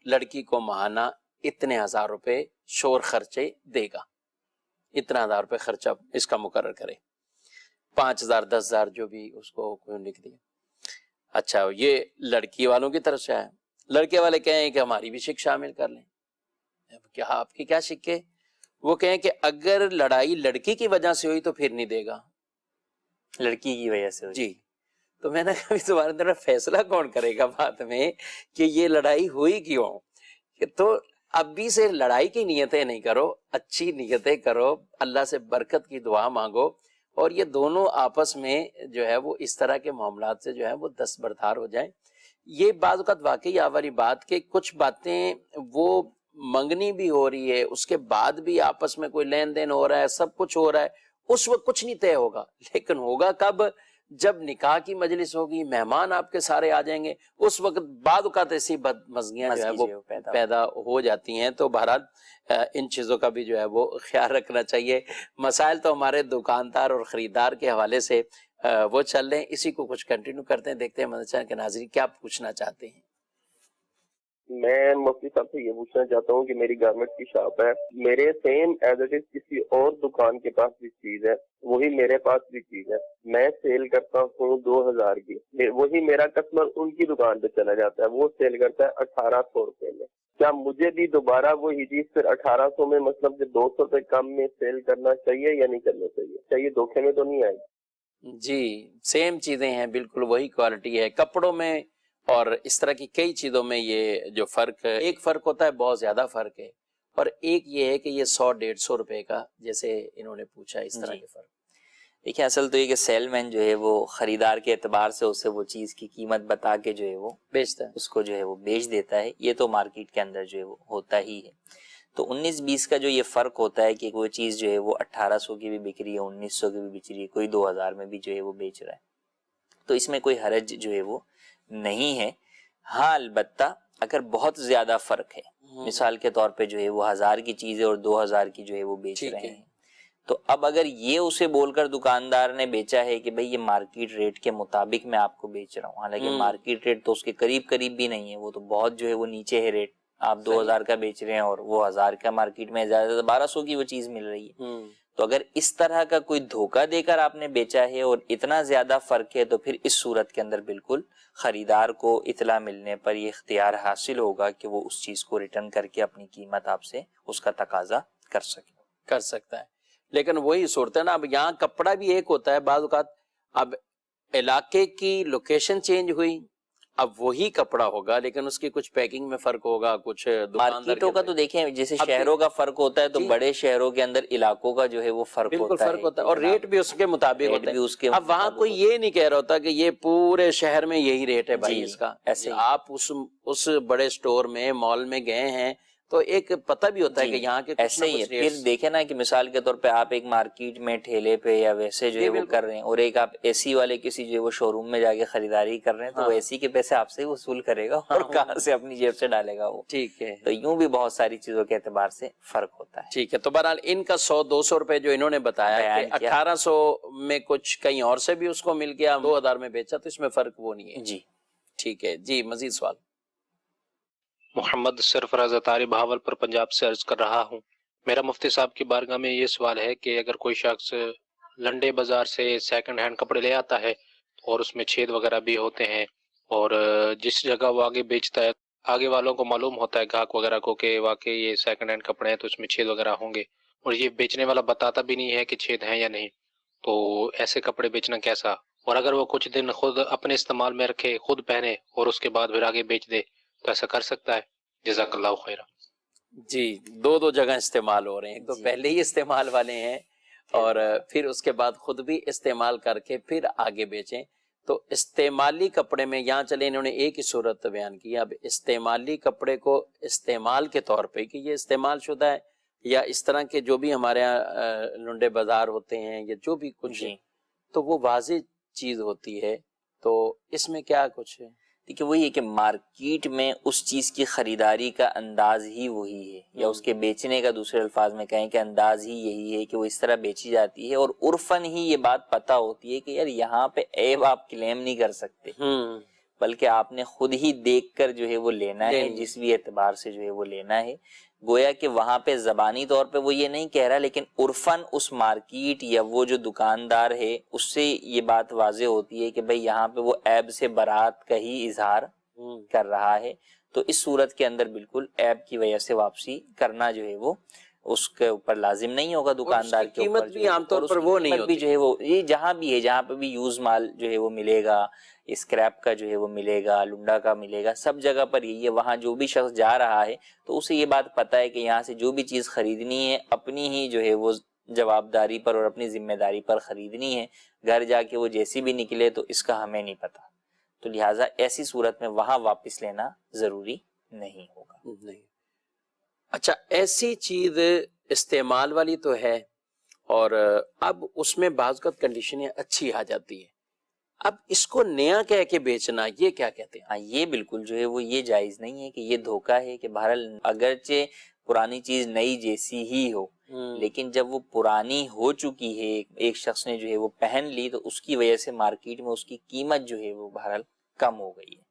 لڑکی کو ماہانہ اتنے 1000 روپے شور خرچے دے گا، اتنا 1000 روپے خرچہ اس کا مقرر کرے، 5000 10,000 جو بھی اس کو کوئی لکھ دیا۔ اچھا، یہ لڑکی والوں کی طرف سے آیا، لڑکے والے کہیں کہ ہماری بھی شک شامل کر لیں۔ کیا آپ کی کیا شک ہے؟ وہ کہیں کہ اگر لڑائی لڑکی کی وجہ سے ہوئی تو پھر نہیں دے گا، لڑکی کی وجہ سے ہوئی۔ جی، تو میں نے کہا تمہارے اندر فیصلہ کون کرے گا بات میں کہ یہ لڑائی ہوئی کیوں؟ تو ابھی سے لڑائی کی نیتیں نہیں کرو، اچھی نیتیں کرو، اللہ سے برکت کی دعا مانگو، اور یہ دونوں آپس میں جو ہے وہ اس طرح کے معاملات سے جو ہے وہ دستبردار ہو جائیں۔ یہ بعض اوقات واقعی آوری بات کہ کچھ باتیں وہ منگنی بھی ہو رہی ہے، اس کے بعد بھی آپس میں کوئی لین دین ہو رہا ہے، سب کچھ ہو رہا ہے، اس وقت کچھ نہیں طے ہوگا، لیکن ہوگا کب؟ جب نکاح کی مجلس ہوگی، مہمان آپ کے سارے آ جائیں گے، اس وقت بعد اوقات ایسی بدمزگیاں جو ہے وہ پیدا ہو جاتی ہیں۔ تو بہرحال ان چیزوں کا بھی جو ہے وہ خیال رکھنا چاہیے۔ مسائل تو ہمارے دکاندار اور خریدار کے حوالے سے وہ چل رہے ہیں، اسی کو کچھ کنٹینیو کرتے ہیں، دیکھتے ہیں مدنی چینل کے ناظرین کیا پوچھنا چاہتے ہیں۔ میں مفتی صاحب سے یہ پوچھنا چاہتا ہوں کہ میری گارمنٹ کی شاپ ہے، میرے سیم ایز اٹ از کسی اور دکان کے پاس بھی چیز ہے، وہی میرے پاس بھی چیز ہے، میں سیل کرتا ہوں 2000 کی، وہی میرا کسٹمر ان کی دکان پہ چلا جاتا ہے، وہ سیل کرتا ہے 1800 روپے میں، کیا مجھے بھی دوبارہ وہی چیز پھر 1800 میں مطلب کہ 200 روپے کم میں سیل کرنا چاہیے یا نہیں کرنا چاہیے؟ چاہیے دھوکے میں تو نہیں آئے گی؟ جی سیم چیزیں ہیں، بالکل وہی کوالٹی ہے کپڑوں میں اور اس طرح کی کئی چیزوں میں۔ یہ جو فرق ہے، ایک فرق ہوتا ہے، بہت زیادہ فرق ہے، اور ایک یہ ہے کہ یہ 100-150 روپے کا جیسے انہوں نے پوچھا، اس طرح کے فرق۔ دیکھیں اصل تو یہ کہ سیل مین جو ہے وہ خریدار کے اعتبار سے اسے وہ چیز کی قیمت بتا کے جو ہے وہ بیچتا ہے، اس کو جو ہے وہ بیچ دیتا ہے، یہ تو مارکیٹ کے اندر جو ہے وہ ہوتا ہی ہے۔ تو 19-20 کا جو یہ فرق ہوتا ہے کہ کوئی چیز جو ہے وہ 1800 کی بھی بک رہی ہے، 1900 کی بھی بک رہی ہے، کوئی 2000 میں بھی جو ہے وہ بیچ رہا ہے، تو اس میں کوئی حرج جو ہے وہ نہیں ہے۔ ہاں البتہ اگر بہت زیادہ فرق ہے، مثال کے طور پہ جو ہے وہ 1000 کی چیز ہے اور 2000 کی جو ہے وہ بیچ رہے ہیں، تو اب اگر یہ اسے بول کر دکاندار نے بیچا ہے کہ بھئی یہ مارکیٹ ریٹ کے مطابق میں آپ کو بیچ رہا ہوں، حالانکہ مارکیٹ ریٹ تو اس کے قریب بھی نہیں ہے، وہ تو بہت جو ہے وہ نیچے ہے ریٹ، آپ 2000 کا بیچ رہے ہیں اور وہ 1000 کا مارکیٹ میں زیادہ 1200 کی وہ چیز مل رہی ہے، تو اگر اس طرح کا کوئی دھوکہ دے کر آپ نے بیچا ہے اور اتنا زیادہ فرق ہے، تو پھر اس صورت کے اندر بالکل خریدار کو اطلاع ملنے پر یہ اختیار حاصل ہوگا کہ وہ اس چیز کو ریٹرن کر کے اپنی قیمت آپ سے اس کا تقاضا کر سکتا ہے۔ لیکن وہی صورت ہے نا، اب یہاں کپڑا بھی ایک ہوتا ہے، بعض اوقات اب علاقے کی لوکیشن چینج ہوئی، اب وہی کپڑا ہوگا لیکن اس کی کچھ پیکنگ میں فرق ہوگا، کچھ مارکیٹوں کا تو دیکھیں جیسے شہروں کا فرق ہوتا ہے، تو بڑے شہروں کے اندر علاقوں کا جو ہے وہ فرق ہوتا ہے اور ریٹ بھی اس کے مطابق ہوتا ہے۔ اب وہاں کوئی یہ نہیں کہہ رہا ہوتا کہ یہ پورے شہر میں یہی ریٹ ہے بھائی اس کا، ایسے آپ اس بڑے سٹور میں مال میں گئے ہیں تو ایک پتہ بھی ہوتا ہے کہ یہاں کے ایسے ہی ہے۔ پھر دیکھیں نا کہ مثال کے طور پہ آپ ایک مارکیٹ میں ٹھیلے پہ یا ویسے جو ہے وہ کر رہے ہیں، اور ایک آپ اے سی والے کسی جو ہے وہ شو روم میں جا کے خریداری کر رہے ہیں، تو وہ اے سی کے پیسے آپ سے ہی وصول کرے گا اور کہاں سے اپنی جیب سے ڈالے گا وہ۔ ٹھیک ہے، تو یوں بھی بہت ساری چیزوں کے اعتبار سے فرق ہوتا ہے۔ ٹھیک ہے، تو بہرحال ان کا 100-200 روپے جو انہوں نے بتایا کہ 1800 میں کچھ کہیں اور سے بھی اس کو مل گیا، 2000 میں بیچا، تو اس میں فرق وہ نہیں ہے۔ جی ٹھیک ہے جی، مزید سوال۔ محمد سرفراز اتاری بہاولپور پنجاب سے عرض کر رہا ہوں، میرا مفتی صاحب کی بارگاہ میں یہ سوال ہے کہ اگر کوئی شخص لنڈے بازار سے سیکنڈ ہینڈ کپڑے لے آتا ہے اور اس میں چھید وغیرہ بھی ہوتے ہیں، اور جس جگہ وہ آگے بیچتا ہے آگے والوں کو معلوم ہوتا ہے، گاہک وغیرہ کو، کہ واقعی یہ سیکنڈ ہینڈ کپڑے ہیں تو اس میں چھید وغیرہ ہوں گے، اور یہ بیچنے والا بتاتا بھی نہیں ہے کہ چھید ہیں یا نہیں، تو ایسے کپڑے بیچنا کیسا؟ اور اگر وہ کچھ دن خود اپنے استعمال میں رکھے، خود پہنے اور اس کے بعد پھر آگے بیچ دے تو ایسا کر سکتا ہے؟ جزاک اللہ خیرہ۔ جی، دو جگہ استعمال ہو رہے ہیں، ایک تو پہلے ہی استعمال والے ہیں اور پھر اس کے بعد خود بھی استعمال کر کے پھر آگے بیچیں۔ تو استعمالی کپڑے میں یہاں چلے انہوں نے ایک ہی صورت بیان کی، اب استعمالی کپڑے کو استعمال کے طور پہ کہ یہ استعمال شدہ ہے، یا اس طرح کے جو بھی ہمارے یہاں لنڈے بازار ہوتے ہیں یا جو بھی کچھ ہے، تو وہ واضح چیز ہوتی ہے، تو اس میں کیا کچھ ہے؟ دیکھیں وہی ہے کہ مارکیٹ میں اس چیز کی خریداری کا انداز ہی وہی ہے، یا اس کے بیچنے کا دوسرے الفاظ میں کہیں کہ انداز ہی یہی ہے کہ وہ اس طرح بیچی جاتی ہے، اور عرفاً ہی یہ بات پتہ ہوتی ہے کہ یار یہاں پہ عیب آپ کلیم نہیں کر سکتے، بلکہ آپ نے خود ہی دیکھ کر جو ہے وہ لینا ہے، جس بھی اعتبار سے جو ہے وہ لینا ہے۔ گویا کہ وہاں پہ زبانی طور پہ وہ یہ نہیں کہہ رہا، لیکن عرفاً اس مارکیٹ یا وہ جو دکاندار ہے اس سے یہ بات واضح ہوتی ہے کہ بھئی یہاں پہ وہ عیب سے برات کا ہی اظہار کر رہا ہے، تو اس صورت کے اندر بالکل عیب کی وجہ سے واپسی کرنا جو ہے وہ اس کے اوپر لازم نہیں ہوگا دکاندار کے اوپر، بھی عام طور پر وہ نہیں ہوتی، جو ہے وہ یہ جہاں بھی ہے، جہاں پہ بھی یوز مال جو ہے وہ ملے گا، اسکریپ کا جو ہے وہ ملے گا، لنڈا کا ملے گا، سب جگہ پر یہی ہے، وہاں جو بھی شخص جا رہا ہے تو اسے یہ بات پتہ ہے کہ یہاں سے جو بھی چیز خریدنی ہے اپنی ہی جو ہے وہ جواب داری پر اور اپنی ذمہ داری پر خریدنی ہے، گھر جا کے وہ جیسی بھی نکلے تو اس کا ہمیں نہیں پتہ، تو لہٰذا ایسی صورت میں وہاں واپس لینا ضروری نہیں ہوگا۔ نہیں۔ اچھا، ایسی چیز استعمال والی تو ہے، اور اب اس میں بعض اوقات کنڈیشنیں اچھی آ جاتی ہیں، اب اس کو نیا کہہ کے بیچنا، یہ کیا کہتے ہیں؟ ہاں، یہ بالکل جو ہے وہ یہ جائز نہیں ہے کہ یہ دھوکہ ہے کہ بہرحال اگرچہ پرانی چیز نئی جیسی ہی ہو، لیکن جب وہ پرانی ہو چکی ہے، ایک شخص نے جو ہے وہ پہن لی، تو اس کی وجہ سے مارکیٹ میں اس کی قیمت جو ہے وہ بہرحال کم ہو گئی ہے،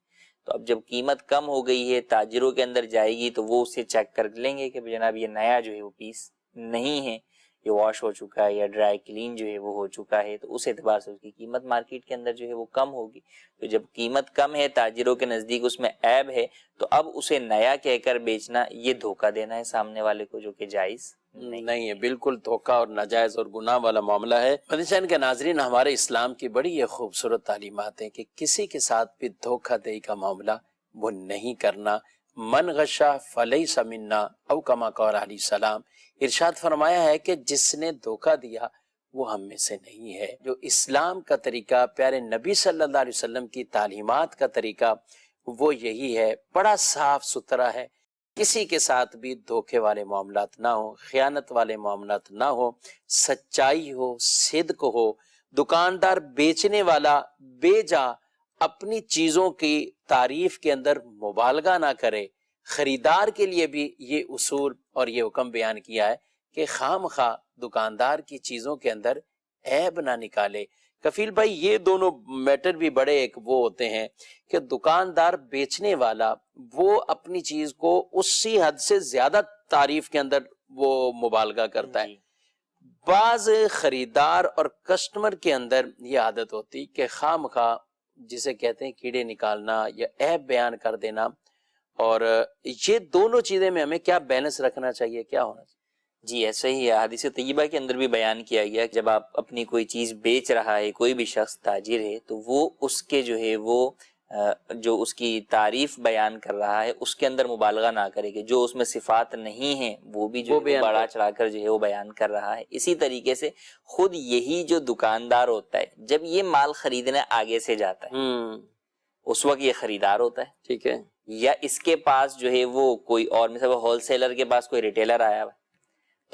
تو اب جب قیمت کم ہو گئی ہے، تاجروں کے اندر جائے گی تو وہ اسے چیک کر لیں گے کہ جناب یہ نیا جو ہے وہ پیس نہیں ہے، یہ واش ہو چکا ہے یا ڈرائی کلین جو ہے وہ ہو چکا ہے، تو اس اعتبار سے اس کی قیمت مارکیٹ کے اندر جو ہے وہ کم ہوگی. تو جب قیمت کم ہے، تاجروں کے نزدیک اس میں عیب ہے، تو اب اسے نیا کہہ کر بیچنا یہ دھوکہ دینا ہے سامنے والے کو، جو کہ جائز نہیں ہے. بالکل دھوکہ اور ناجائز اور گناہ والا معاملہ ہے. مدنی کے ناظرین، ہمارے اسلام کی بڑی یہ خوبصورت تعلیمات ہیں کہ کسی کے ساتھ بھی دھوکہ دہی کا معاملہ وہ نہیں کرنا. من غشا فلیس منا او کما قال علیہ السلام. ارشاد فرمایا ہے کہ جس نے دھوکہ دیا وہ ہم میں سے نہیں ہے. جو اسلام کا طریقہ، پیارے نبی صلی اللہ علیہ وسلم کی تعلیمات کا طریقہ وہ یہی ہے، بڑا صاف ستھرا ہے. کسی کے ساتھ بھی دھوکے والے معاملات نہ ہو، خیانت والے معاملات نہ ہو، سچائی ہو، صدق ہو. دکاندار بیچنے والا بے جا اپنی چیزوں کی تعریف کے اندر مبالغہ نہ کرے. خریدار کے لیے بھی یہ اصول اور یہ حکم بیان کیا ہے کہ خام خواہ دکاندار کی چیزوں کے اندر عیب نہ نکالے. کفیل بھائی، یہ دونوں میٹر بھی بڑے ایک وہ ہوتے ہیں کہ دکاندار بیچنے والا وہ اپنی چیز کو اسی حد سے زیادہ تعریف کے اندر وہ مبالغہ کرتا ہے. بعض خریدار اور کسٹمر کے اندر یہ عادت ہوتی کہ خام خواہ جسے کہتے ہیں کیڑے نکالنا یا عیب بیان کر دینا. اور یہ دونوں چیزیں میں ہمیں کیا بیلنس رکھنا چاہیے، کیا ہونا چاہیے؟ جی ایسا ہی ہے، حدیث طیبہ کے اندر بھی بیان کیا گیا کہ جب آپ اپنی کوئی چیز بیچ رہا ہے، کوئی بھی شخص تاجر ہے، تو وہ اس کے جو ہے وہ جو اس کی تعریف بیان کر رہا ہے اس کے اندر مبالغہ نہ کرے، کہ جو اس میں صفات نہیں ہیں وہ بھی جو ہے بڑا چڑھا کر جو ہے وہ بیان کر رہا ہے. اسی طریقے سے خود یہی جو دکاندار ہوتا ہے، جب یہ مال خریدنے آگے سے جاتا ہے اس وقت یہ خریدار ہوتا ہے، ٹھیک ہے، یا اس کے پاس جو ہے وہ کوئی اور مثلا ہول سیلر کے پاس کوئی ریٹیلر آیا ہوا،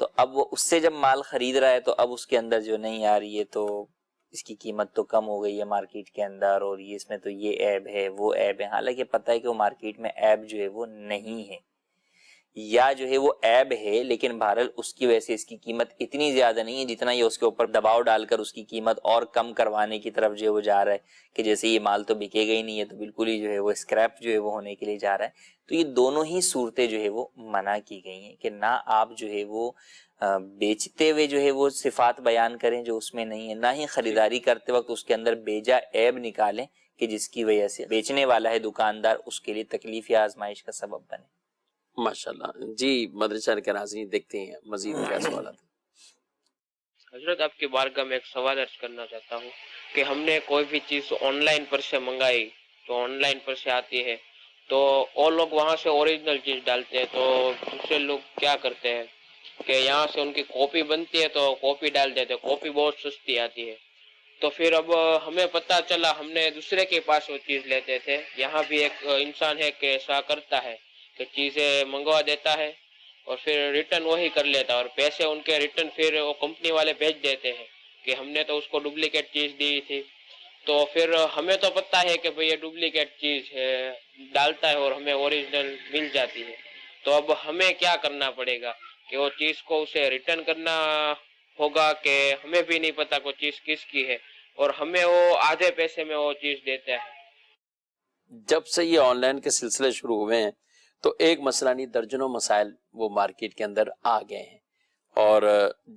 تو اب وہ اس سے جب مال خرید رہا ہے تو اب اس کے اندر جو نہیں یار یہ تو اس کی قیمت تو کم ہو گئی ہے مارکیٹ کے اندر، اور یہ اس میں تو یہ عیب ہے وہ عیب ہے، حالانکہ پتہ ہے کہ وہ مارکیٹ میں عیب جو ہے وہ نہیں ہے، یا جو ہے وہ عیب ہے لیکن بہرحال اس کی وجہ سے اس کی قیمت اتنی زیادہ نہیں ہے جتنا یہ اس کے اوپر دباؤ ڈال کر اس کی قیمت اور کم کروانے کی طرف جو ہے وہ جا رہا ہے، کہ جیسے یہ مال تو بکے گا ہی نہیں ہے تو بالکل ہی جو ہے وہ اسکریپ جو ہے وہ ہونے کے لیے جا رہا ہے. تو یہ دونوں ہی صورتیں جو ہے وہ منع کی گئی ہیں کہ نہ آپ جو ہے وہ بیچتے ہوئے جو ہے وہ صفات بیان کریں جو اس میں نہیں ہے، نہ ہی خریداری کرتے وقت اس کے اندر بیجا عیب نکالیں کہ جس کی وجہ سے بیچنے والا ہے دکاندار اس کے لیے تکلیف یا آزمائش کا سبب بنے. ماشاءاللہ. جی مدرسہ کے ناظرین دیکھتے ہیں مزید کیا سوالات. حضرت آپ کی بارگاہ میں ایک سوال عرض کرنا چاہتا ہوں کہ ہم نے کوئی بھی چیز آن لائن پر سے منگائی تو آن لائن پر سے آتی ہے تو اور لوگ وہاں سے اوریجنل چیز ڈالتے ہیں، تو دوسرے لوگ کیا کرتے ہیں کہ یہاں سے ان کی کاپی بنتی ہے تو کاپی ڈال دیتے، کاپی بہت سستی آتی ہے. تو پھر اب ہمیں پتہ چلا، ہم نے دوسرے کے پاس وہ چیز لیتے تھے. یہاں بھی ایک انسان ہے کہ ایسا کرتا ہے کہ چیزیں منگوا دیتا ہے اور پھر ریٹرن وہی کر لیتا ہے، اور پیسے ان کے ریٹرن پھر وہ کمپنی والے بھیج دیتے ہیں کہ ہم نے تو اس کو ڈپلیکیٹ چیز دی تھی. تو پھر ہمیں تو پتہ ہے کہ بھئی یہ ڈپلیکیٹ چیز ہے، ڈالتا ہے اور ہمیں اوریجنل مل جاتی ہے. تو اب ہمیں کیا کرنا پڑے گا کہ وہ چیز کو اسے ریٹرن کرنا ہوگا کہ ہمیں بھی نہیں پتا کوئی چیز کس کی ہے اور ہمیں وہ آدھے پیسے میں وہ چیز دیتا ہے؟ جب سے یہ آن لائن کے سلسلے شروع ہوئے ہیں تو ایک مسئلہ نہیں درجنوں مسائل وہ مارکیٹ کے اندر آ گئے ہیں، اور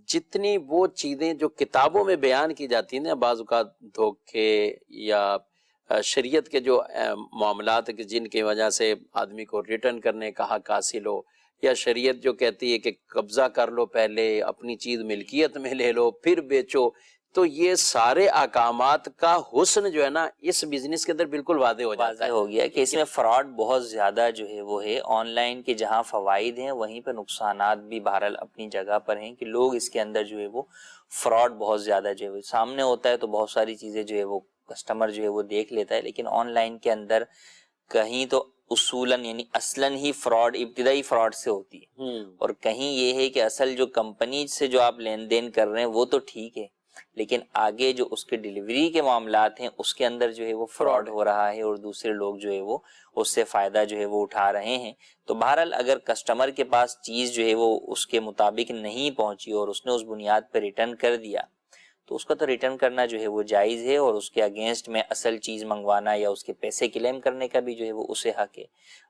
جتنی وہ چیزیں جو کتابوں میں بیان کی جاتی ہیں نا، بعض اوقات دھوکے یا شریعت کے جو معاملات جن کی وجہ سے آدمی کو ریٹرن کرنے کا حق حاصل ہو، یا شریعت جو کہتی ہے کہ قبضہ کر لو، پہلے اپنی چیز ملکیت میں لے لو پھر بیچو، تو یہ سارے احکامات کا حسن جو ہے نا اس بزنس کے اندر بالکل واضح ہو جاتا ہے. ہو گیا کہ اس میں فراڈ بہت زیادہ جو ہے وہ ہے. آن لائن کے جہاں فوائد ہیں وہیں پہ نقصانات بھی بہرحال اپنی جگہ پر ہیں، کہ لوگ اس کے اندر جو ہے وہ فراڈ بہت زیادہ جو ہے وہ سامنے ہوتا ہے، تو بہت ساری چیزیں جو ہے وہ کسٹمر جو ہے وہ دیکھ لیتا ہے، لیکن آن لائن کے اندر کہیں تو اصولاً یعنی اصلاً ہی فراڈ ابتدائی فراڈ سے ہوتی ہے، اور کہیں یہ ہے کہ اصل جو کمپنی سے جو آپ لین دین کر رہے ہیں وہ تو ٹھیک ہے، لیکن آگے جو اس کے ڈیلیوری کے معاملات ہیں اس کے اندر جو ہے وہ فراڈ ہو رہا ہے اور دوسرے لوگ جو ہے وہ اس سے فائدہ جو ہے وہ اٹھا رہے ہیں. تو بہرحال اگر کسٹمر کے پاس چیز جو ہے وہ اس کے مطابق نہیں پہنچی اور اس نے اس بنیاد پہ ریٹرن کر دیا تو اس کا تو ریٹرن کرنا جو ہے وہ جائز ہے، اور اس کے اگینسٹ میں اصل چیز منگوانا یا اس کے پیسے کلیم کرنے کا بھی جو ہے وہ اسے حق ہے.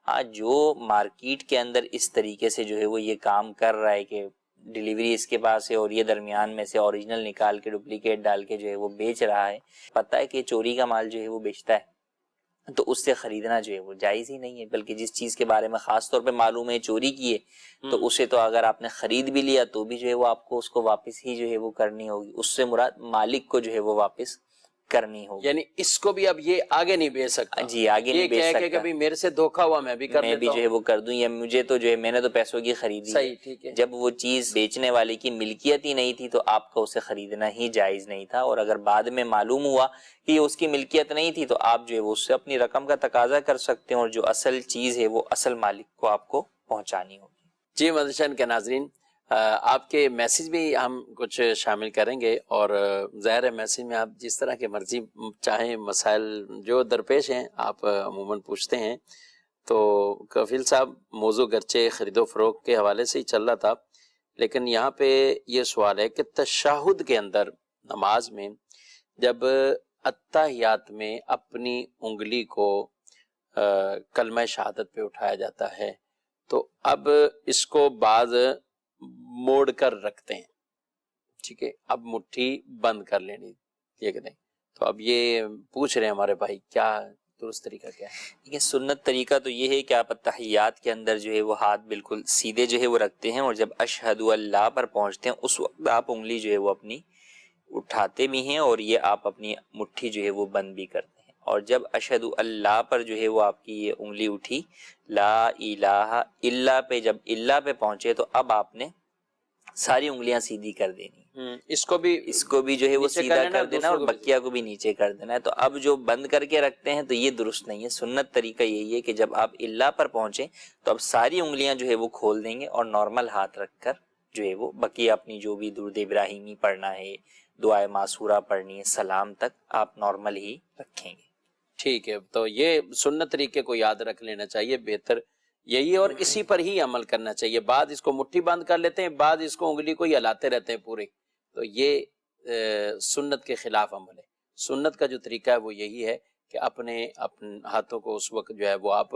ہاں جو مارکیٹ کے اندر اس طریقے سے جو ہے وہ یہ کام کر رہا ہے کہ ڈیلیوری اس کے پاس ہے اور یہ درمیان میں سے اوریجنل نکال کے ڈپلیکیٹ ڈال کے جو ہے وہ بیچ رہا ہے، پتہ ہے کہ چوری کا مال جو ہے وہ بیچتا ہے، تو اس سے خریدنا جو ہے وہ جائز ہی نہیں ہے، بلکہ جس چیز کے بارے میں خاص طور پہ معلوم ہے چوری کی ہے تو اسے تو اگر آپ نے خرید بھی لیا تو بھی جو ہے وہ آپ کو اس کو واپس ہی جو ہے وہ کرنی ہوگی، اس سے مراد مالک کو جو ہے وہ واپس کرنی ہوگی. یعنی اس کو بھی اب یہ آگے نہیں بیچ سکتا، جی آگے نہیں بیچ سکتا، کہ کبھی میرے سے دھوکا ہوا میں بھی کر میں بھی جو ہے وہ کر دوں، یا مجھے تو جو ہے میں نے تو پیسوں کی خریدی ہے. صحیح، ٹھیک ہے. جب وہ چیز بیچنے والے کی ملکیت ہی نہیں تھی تو آپ کو اسے خریدنا ہی جائز نہیں تھا، اور اگر بعد میں معلوم ہوا کہ یہ اس کی ملکیت نہیں تھی تو آپ جو ہے وہ اس سے اپنی رقم کا تقاضا کر سکتے ہیں، اور جو اصل چیز ہے وہ اصل مالک کو آپ کو پہنچانی ہوگی. جی مدرسین کے ناظرین، آپ کے میسیج بھی ہم کچھ شامل کریں گے، اور ظاہر ہے میسیج میں آپ جس طرح کے مرضی چاہیں مسائل جو درپیش ہیں آپ عموماً پوچھتے ہیں. تو کفیل صاحب، موضوع گرچہ خرید و فروخت کے حوالے سے ہی چل رہا تھا، لیکن یہاں پہ یہ سوال ہے کہ تشہد کے اندر نماز میں جب اتحیات میں اپنی انگلی کو کلمہ شہادت پہ اٹھایا جاتا ہے تو اب اس کو بعض موڑ کر رکھتے ہیں، ٹھیک ہے، اب مٹھی بند کر لینی، یہ کہتے ہیں. تو اب یہ پوچھ رہے ہیں ہمارے بھائی کیا درست طریقہ کیا ہے؟ یہ سنت طریقہ تو یہ ہے کہ آپ اتحیات کے اندر جو ہے وہ ہاتھ بالکل سیدھے جو ہے وہ رکھتے ہیں، اور جب اشہد اللہ پر پہنچتے ہیں اس وقت آپ انگلی جو ہے وہ اپنی اٹھاتے بھی ہیں، اور یہ آپ اپنی مٹھی جو ہے وہ بند بھی کرتے ہیں. اور جب اشہد اللہ پر جو ہے وہ آپ کی یہ انگلی اٹھی، لا الہ الا پہ جب اللہ پہ پہنچے تو اب آپ نے ساری انگلیاں سیدھی کر دینی، اس کو بھی جو ہے وہ سیدھا کر دینا، اور بکیا کو بھی نیچے کر دینا ہے. تو اب جو بند کر کے رکھتے ہیں تو یہ درست نہیں ہے. سنت طریقہ یہی ہے کہ جب آپ اللہ پر پہنچیں تو اب ساری انگلیاں جو ہے وہ کھول دیں گے، اور نارمل ہاتھ رکھ کر جو ہے وہ بقیہ اپنی جو بھی درود ابراہیمی پڑھنا ہے، دعائے معصورہ پڑھنی ہے، سلام تک آپ نارمل ہی رکھیں گے. ٹھیک ہے. تو یہ سنت طریقے کو یاد رکھ لینا چاہیے، بہتر یہی، اور اسی پر ہی عمل کرنا چاہیے. بعد اس کو مٹھی بند کر لیتے ہیں، بعد اس کو انگلی کو ہی ہلاتے رہتے ہیں پورے، تو یہ سنت کے خلاف عمل ہے. سنت کا جو طریقہ ہے وہ یہی ہے کہ اپنے ہاتھوں کو اس وقت جو ہے وہ آپ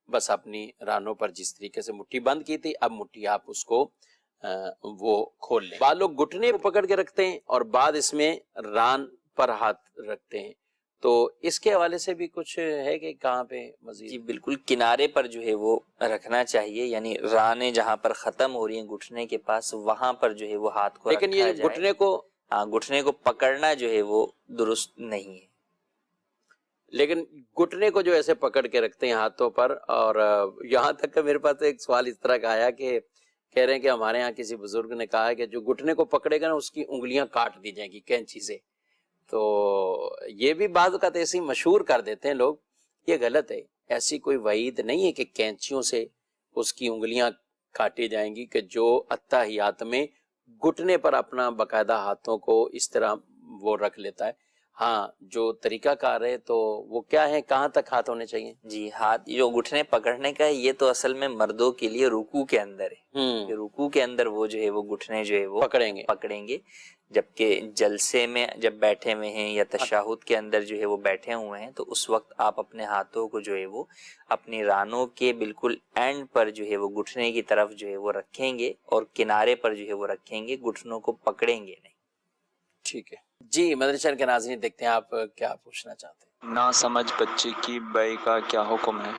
بس اپنی رانوں پر جس طریقے سے مٹھی بند کی تھی اب مٹھی آپ اس کو وہ کھول لیں. بعض لوگ گھٹنے کو پکڑ کے رکھتے ہیں اور بعد اس میں ران پر ہاتھ رکھتے ہیں، تو اس کے حوالے سے بھی کچھ ہے کہ کہاں پہ مزید؟ جی بالکل کنارے پر جو ہے وہ رکھنا چاہیے، یعنی رانیں جہاں پر ختم ہو رہی ہیں گھٹنے کے پاس وہاں پر جو ہے وہ ہاتھ کو لیکن یہ گھٹنے کو پکڑنا جو ہے وہ درست نہیں ہے. لیکن گھٹنے کو جو ایسے پکڑ کے رکھتے ہیں ہاتھوں پر، اور یہاں تک کہ میرے پاس ایک سوال اس طرح کا آیا کہ کہہ رہے ہیں کہ ہمارے ہاں کسی بزرگ نے کہا ہے کہ جو گھٹنے کو پکڑے گا نا اس کی انگلیاں کاٹ دی جائیں گی کینچی سے. تو یہ بھی بعض اوقات ایسی مشہور کر دیتے ہیں لوگ، یہ غلط ہے. ایسی کوئی وعید نہیں ہے کہ کینچیوں سے اس کی انگلیاں کاٹی جائیں گی، کہ جو اتحیات میں گھٹنے پر اپنا باقاعدہ ہاتھوں کو اس طرح وہ رکھ لیتا ہے. ہاں جو طریقہ کار ہے تو وہ کیا ہے، کہاں تک ہاتھ ہونے چاہیے؟ جی ہاتھ جو گھٹنے پکڑنے کا ہے یہ تو اصل میں مردوں کے لیے رکوع کے اندر ہے، رکوع کے اندر وہ جو ہے وہ گھٹنے جو ہے وہ پکڑیں گے، جبکہ جلسے میں جب بیٹھے ہوئے ہیں یا تشہد کے اندر جو ہے وہ بیٹھے ہوئے ہیں تو اس وقت آپ اپنے ہاتھوں کو جو ہے وہ اپنی رانوں کے بالکل اینڈ پر جو ہے وہ گھٹنے کی طرف جو ہے وہ رکھیں گے، اور کنارے پر جو ہے وہ رکھیں گے، گھٹنوں کو پکڑیں گے نہیں. ٹھیک ہے جی. مدرسہ کے ناظرین دیکھتے ہیں آپ کیا پوچھنا چاہتے ہیں. نا سمجھ بچے کی بے کا کیا حکم ہے؟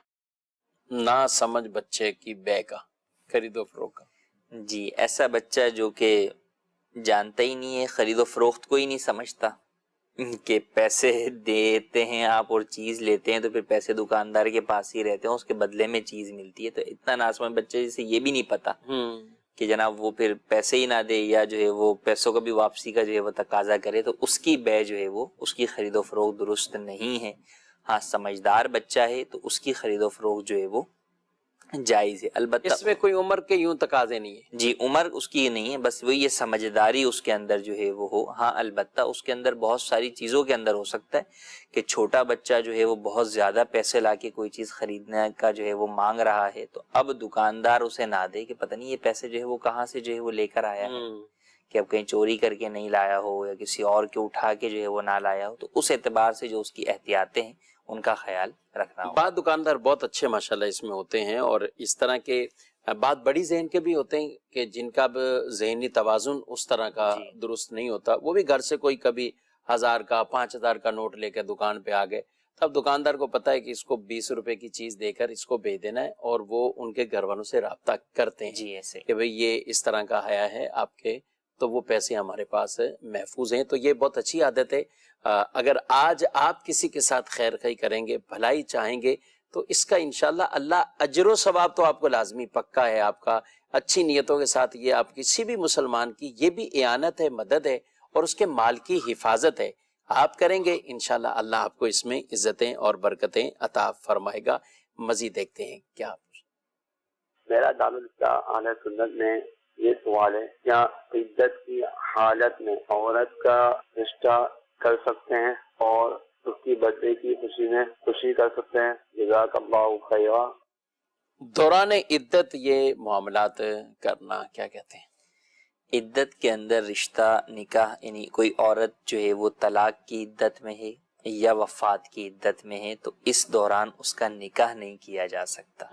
نا سمجھ بچے کی بے کا، خرید و فروخت کا. جی ایسا بچہ جو کہ جانتا ہی نہیں ہے، خرید و فروخت کو ہی نہیں سمجھتا، کہ پیسے دیتے ہیں آپ اور چیز لیتے ہیں تو پھر پیسے دکاندار کے پاس ہی رہتے ہیں، اس کے بدلے میں چیز ملتی ہے. تو اتنا ناسمجھ بچے جسے یہ بھی نہیں پتا کہ جناب وہ پھر پیسے ہی نہ دے، یا جو ہے وہ پیسوں کا بھی واپسی کا جو ہے وہ تقاضا کرے، تو اس کی بے جو ہے وہ اس کی خرید و فروخت درست نہیں ہے. ہاں سمجھدار بچہ ہے تو اس کی خرید و فروخت جو ہے وہ جائز ہے. البتہ اس میں کوئی عمر کے یوں تقاضے نہیں ہے. جی عمر اس کی نہیں ہے، بس وہ یہ سمجھداری اس کے اندر جو ہے وہ ہو. ہاں البتہ اس کے اندر بہت ساری چیزوں کے اندر ہو سکتا ہے کہ چھوٹا بچہ جو ہے وہ بہت زیادہ پیسے لا کے کوئی چیز خریدنے کا جو ہے وہ مانگ رہا ہے، تو اب دکاندار اسے نہ دے کہ پتہ نہیں یہ پیسے جو ہے وہ کہاں سے جو ہے وہ لے کر آیا ہے، کہ اب کہیں چوری کر کے نہیں لایا ہو یا کسی اور کے اٹھا کے جو ہے وہ نہ لایا ہو. تو اس اعتبار سے جو اس کی احتیاطیں ہیں ان کا خیال رکھنا ہوگا. بعض دکاندار بہت اچھے ماشاءاللہ اس میں ہوتے ہیں، اور اس طرح کے بات بڑی ذہن کے بھی ہوتے ہیں کہ جن کا ذہنی توازن اس طرح کا درست نہیں ہوتا، وہ بھی گھر سے کوئی کبھی 1000 کا 5000 کا نوٹ لے کے دکان پہ آ گئے، تب دکاندار کو پتا ہے کہ اس کو 20 روپے کی چیز دے کر اس کو بھیج دینا ہے، اور وہ ان کے گھر والوں سے رابطہ کرتے ہیں جی ایسے کہ بھئی یہ اس طرح کا حیا ہے آپ کے، تو وہ پیسے ہمارے پاس محفوظ ہیں۔ تو یہ بہت اچھی عادت ہے۔ اگر آج آپ کسی کے ساتھ خیر خواہی کریں گے، بھلائی چاہیں گے، تو اس کا انشاءاللہ اللہ اجر و ثواب تو آپ کو لازمی پکا ہے آپ کا۔ اچھی نیتوں کے ساتھ یہ آپ کسی بھی مسلمان کی یہ بھی اعانت ہے، مدد ہے، اور اس کے مال کی حفاظت ہے۔ آپ کریں گے انشاءاللہ اللہ آپ کو اس میں عزتیں اور برکتیں عطا فرمائے گا۔ مزید دیکھتے ہیں کیا میرا دارالاسلام اہل سنت میں یہ سوال ہے، کیا عدت کی حالت میں عورت کا رشتہ کر سکتے ہیں اور اس کی برتھ ڈے کی خوشی میں خوشی کر سکتے ہیں؟ جزاک اللہ خیرا۔ دوران عدت یہ معاملات کرنا کیا کہتے ہیں؟ عدت کے اندر رشتہ نکاح، یعنی کوئی عورت جو ہے وہ طلاق کی عدت میں ہے یا وفات کی عدت میں ہے تو اس دوران اس کا نکاح نہیں کیا جا سکتا،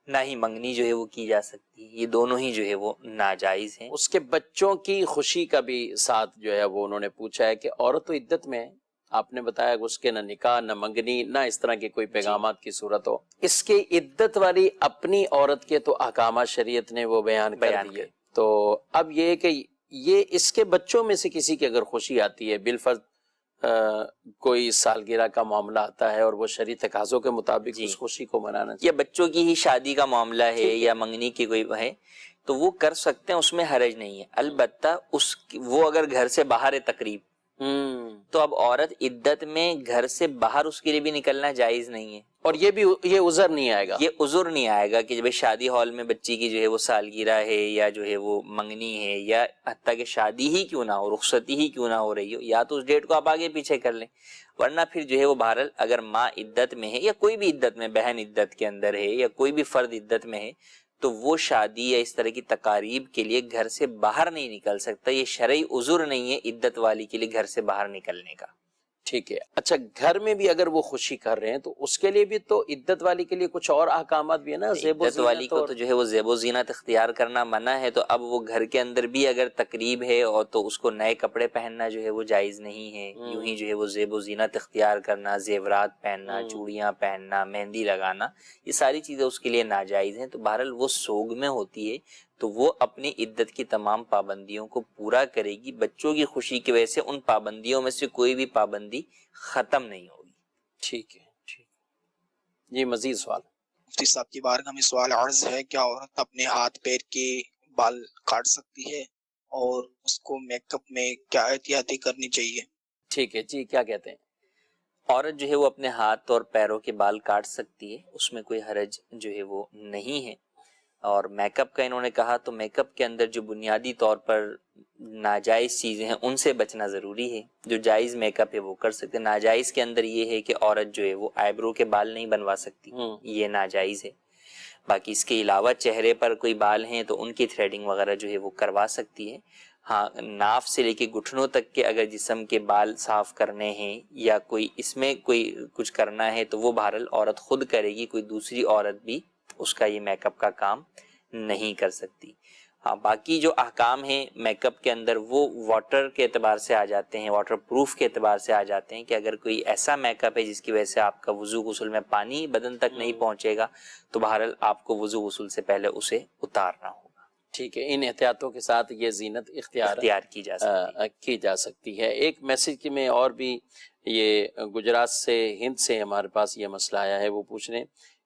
نہ ہی منگنی جو ہے وہ کی جا سکتی ہے، یہ دونوں ہی جو ہے وہ ناجائز ہیں۔ اس کے بچوں کی خوشی کا بھی ساتھ جو ہے وہ انہوں نے پوچھا ہے کہ عورت تو عدت میں ہے، آپ نے بتایا کہ اس کے نہ نکاح نہ منگنی نہ اس طرح کے کوئی پیغامات کی صورت ہو، اس کے عدت والی اپنی عورت کے تو احکامات شریعت نے وہ بیان کر دیے۔ تو اب یہ کہ یہ اس کے بچوں میں سے کسی کی اگر خوشی آتی ہے، بالفرض کوئی سالگرہ کا معاملہ آتا ہے اور وہ شرعی تقاضوں کے مطابق اس خوشی کو منانا چاہیے، یا بچوں کی ہی شادی کا معاملہ ہے یا منگنی کی کوئی ہے تو وہ کر سکتے ہیں، اس میں حرج نہیں ہے۔ البتہ وہ اگر گھر سے باہر ہے تقریب، تو اب عورت عدت میں گھر سے باہر اس کے لیے بھی نکلنا جائز نہیں ہے، اور یہ عذر نہیں آئے گا، یہ عذر نہیں آئے گا کہ جب شادی ہال میں بچی کی جو ہے وہ سالگرہ ہے یا جو ہے وہ منگنی ہے، یا حتیٰ کہ شادی ہی کیوں نہ ہو، رخصتی ہی کیوں نہ ہو رہی ہو، یا تو اس ڈیٹ کو آپ آگے پیچھے کر لیں، ورنہ پھر جو ہے وہ بہرحال اگر ماں عدت میں ہے یا کوئی بھی عدت میں، بہن عدت کے اندر ہے یا کوئی بھی فرد عدت میں ہے، تو وہ شادی یا اس طرح کی تقاریب کے لیے گھر سے باہر نہیں نکل سکتا۔ یہ شرعی عذر نہیں ہے عدت والی کے لیے گھر سے باہر نکلنے کا۔ ٹھیک ہے۔ اچھا، گھر میں بھی اگر وہ خوشی کر رہے ہیں تو اس کے لیے بھی تو عدت والی کے لیے کچھ اور احکامات بھی ہے نا، زیب و عدت والی زینت کو تو جو ہے وہ زیب و زینت اختیار کرنا منع ہے، تو اب وہ گھر کے اندر بھی اگر تقریب ہے اور تو اس کو نئے کپڑے پہننا جو ہے وہ جائز نہیں ہے، یوں ہی جو ہے وہ زیب و زینت اختیار کرنا، زیورات پہننا، چوڑیاں پہننا، مہندی لگانا، یہ ساری چیزیں اس کے لیے ناجائز ہیں۔ تو بہرحال وہ سوگ میں ہوتی ہے تو وہ اپنی عدت کی تمام پابندیوں کو پورا کرے گی، بچوں کی خوشی کی وجہ سے ان پابندیوں میں سے کوئی بھی پابندی ختم نہیں ہوگی۔ ٹھیک ہے، ٹھیک۔ جی مزید سوال؟ مفتی صاحب کی بارگاہ میں سوال عرض ہے، کیا عورت اپنے ہاتھ پیر کے بال کاٹ سکتی ہے اور اس کو میک اپ میں کیا احتیاطی کرنی چاہیے؟ ٹھیک ہے جی، کیا کہتے ہیں؟ عورت جو ہے وہ اپنے ہاتھ اور پیروں کے بال کاٹ سکتی ہے، اس میں کوئی حرج جو ہے وہ نہیں ہے۔ اور میک اپ کا انہوں نے کہا تو میک اپ کے اندر جو بنیادی طور پر ناجائز چیزیں ہیں ان سے بچنا ضروری ہے۔ جو جائز میک اپ ہے وہ کر سکتے ہیں، ناجائز کے اندر یہ ہے کہ عورت جو ہے وہ آئی برو کے بال نہیں بنوا سکتی، یہ ناجائز ہے۔ باقی اس کے علاوہ چہرے پر کوئی بال ہیں تو ان کی تھریڈنگ وغیرہ جو ہے وہ کروا سکتی ہے۔ ہاں، ناف سے لے کے گھٹنوں تک کے اگر جسم کے بال صاف کرنے ہیں یا کوئی اس میں کوئی کچھ کرنا ہے تو وہ بہرحال عورت خود کرے گی، کوئی دوسری عورت بھی اس کا یہ میک اپ کا کام نہیں کر سکتی۔ ہاں، باقی جو احکام ہیں میک اپ کے اندر وہ واٹر کے اعتبار سے آ جاتے ہیں، واٹر پروف کے اعتبار سے آ جاتے ہیں کہ اگر کوئی ایسا میک اپ ہے جس کی وجہ سے آپ کا وضو غسل میں پانی بدن تک نہیں پہنچے گا تو بہرحال آپ کو وضو غسل سے پہلے اسے اتارنا ہوگا۔ ٹھیک ہے، ان احتیاطوں کے ساتھ یہ زینت اختیار کی جا سکتی ہے۔ ایک میسج میں اور بھی یہ گجرات سے، ہند سے ہمارے پاس یہ مسئلہ آیا ہے، وہ پوچھ رہے ہیں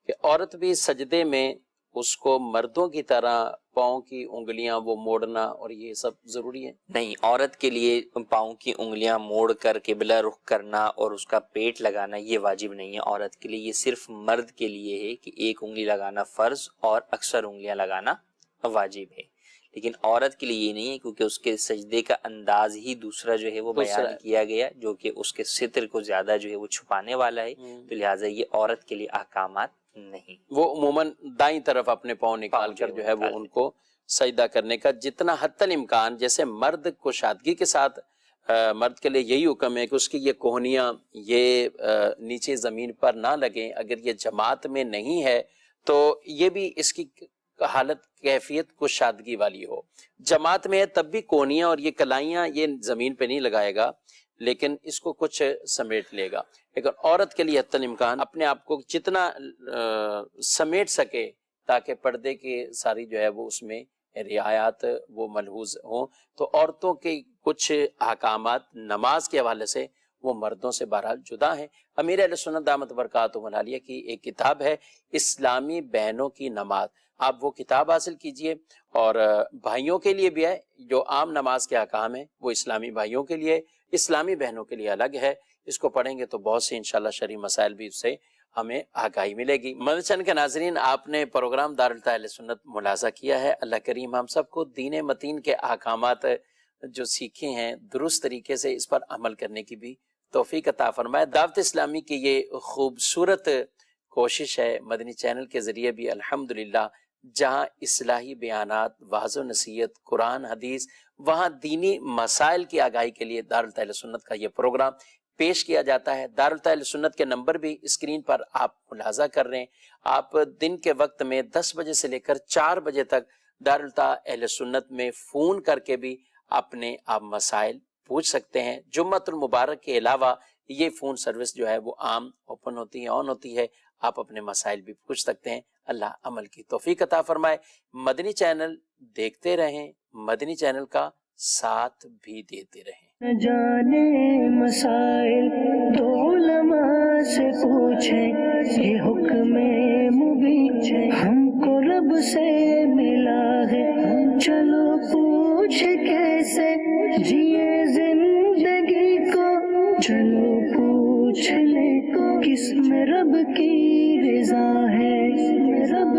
کہ عورت بھی سجدے میں اس کو مردوں کی طرح پاؤں کی انگلیاں وہ موڑنا اور یہ سب ضروری ہے؟ نہیں، عورت کے لیے پاؤں کی انگلیاں موڑ کر قبلہ رخ کرنا اور اس کا پیٹ لگانا یہ واجب نہیں ہے عورت کے لیے، یہ صرف مرد کے لیے ہے کہ ایک انگلی لگانا فرض اور اکثر انگلیاں لگانا واجب ہے، لیکن عورت کے لیے یہ نہیں ہے کیونکہ اس کے سجدے کا انداز ہی دوسرا جو ہے وہ بیان کیا گیا جو کہ اس کے ستر کو زیادہ جو ہے وہ چھپانے والا ہے، تو لہٰذا یہ عورت کے لیے احکامات نہیں۔ وہ عموماً دائیں طرف اپنے پاؤں نکال کر جو ہے وہ ان کو سجدہ کرنے کا جتنا حتی الامکان، جیسے مرد کو شادگی کے ساتھ مرد کے لیے یہی حکم ہے کہ اس کی یہ کوہنیاں یہ نیچے زمین پر نہ لگیں، اگر یہ جماعت میں نہیں ہے تو یہ بھی اس کی حالت کیفیت کشادگی والی ہو. جماعت میں ہے تب بھی کونیاں اور یہ کلائیاں یہ زمین پہ نہیں لگائے گا لیکن اس کو کچھ سمیٹ لے گا. لیکن عورت کے لیے حتی الامکان اپنے آپ کو جتنا سمیٹ سکے تاکہ پردے کی ساری جو ہے وہ اس میں رعایات وہ ملحوظ ہوں. تو عورتوں کے کچھ احکامات نماز کے حوالے سے وہ مردوں سے بہرحال جدا ہیں. امیر اہل سنت دامت برکاتہم العالیہ کی ایک کتاب ہے اسلامی بہنوں کی نماز، آپ وہ کتاب حاصل کیجئے. اور بھائیوں کے لیے بھی ہے، جو عام نماز کے احکام ہیں وہ اسلامی بھائیوں کے لیے، اسلامی بہنوں کے لیے الگ ہے. اس کو پڑھیں گے تو بہت سے انشاءاللہ شرعی مسائل بھی اس سے ہمیں آگاہی ملے گی. مدنی چینل کے ناظرین، آپ نے پروگرام دارالفتہ اہل سنت ملاحظہ کیا ہے. اللہ کریم ہم سب کو دین متین کے احکامات جو سیکھے ہیں درست طریقے سے اس پر عمل کرنے کی بھی توفیق عطا فرمائے. دعوت اسلامی کی یہ خوبصورت کوشش ہے مدنی چینل کے ذریعے بھی الحمدللہ، جہاں اصلاحی بیانات، واعظ و نصیحت، قرآن حدیث، وہاں دینی مسائل کی آگاہی کے لیے دارالفتہ اہل سنت کا یہ پروگرام پیش کیا جاتا ہے. دارالفتہ اہل سنت کے نمبر بھی اسکرین پر آپ ملاحظہ کر رہے ہیں. آپ دن کے وقت میں 10 بجے سے لے کر 4 بجے تک دارالفتہ اہل سنت میں فون کر کے بھی اپنے آپ مسائل پوچھ سکتے ہیں. جمعۃ المبارک کے علاوہ یہ فون سروس جو ہے وہ عام اوپن ہوتی ہے، آن ہوتی ہے. آپ اپنے مسائل بھی پوچھ سکتے ہیں. اللہ عمل کی توفیق عطا فرمائے. مدنی چینل دیکھتے رہیں، مدنی چینل کا ساتھ بھی دیتے رہیں. جانے مسائل تو علماء سے پوچھیں، یہ حکم مبین ہم کو رب سے ملا ہے. چلو پوچھ کیسے جیے زندگی کو، چلو پوچھ لے کس میں رب کی رضا ہے، رب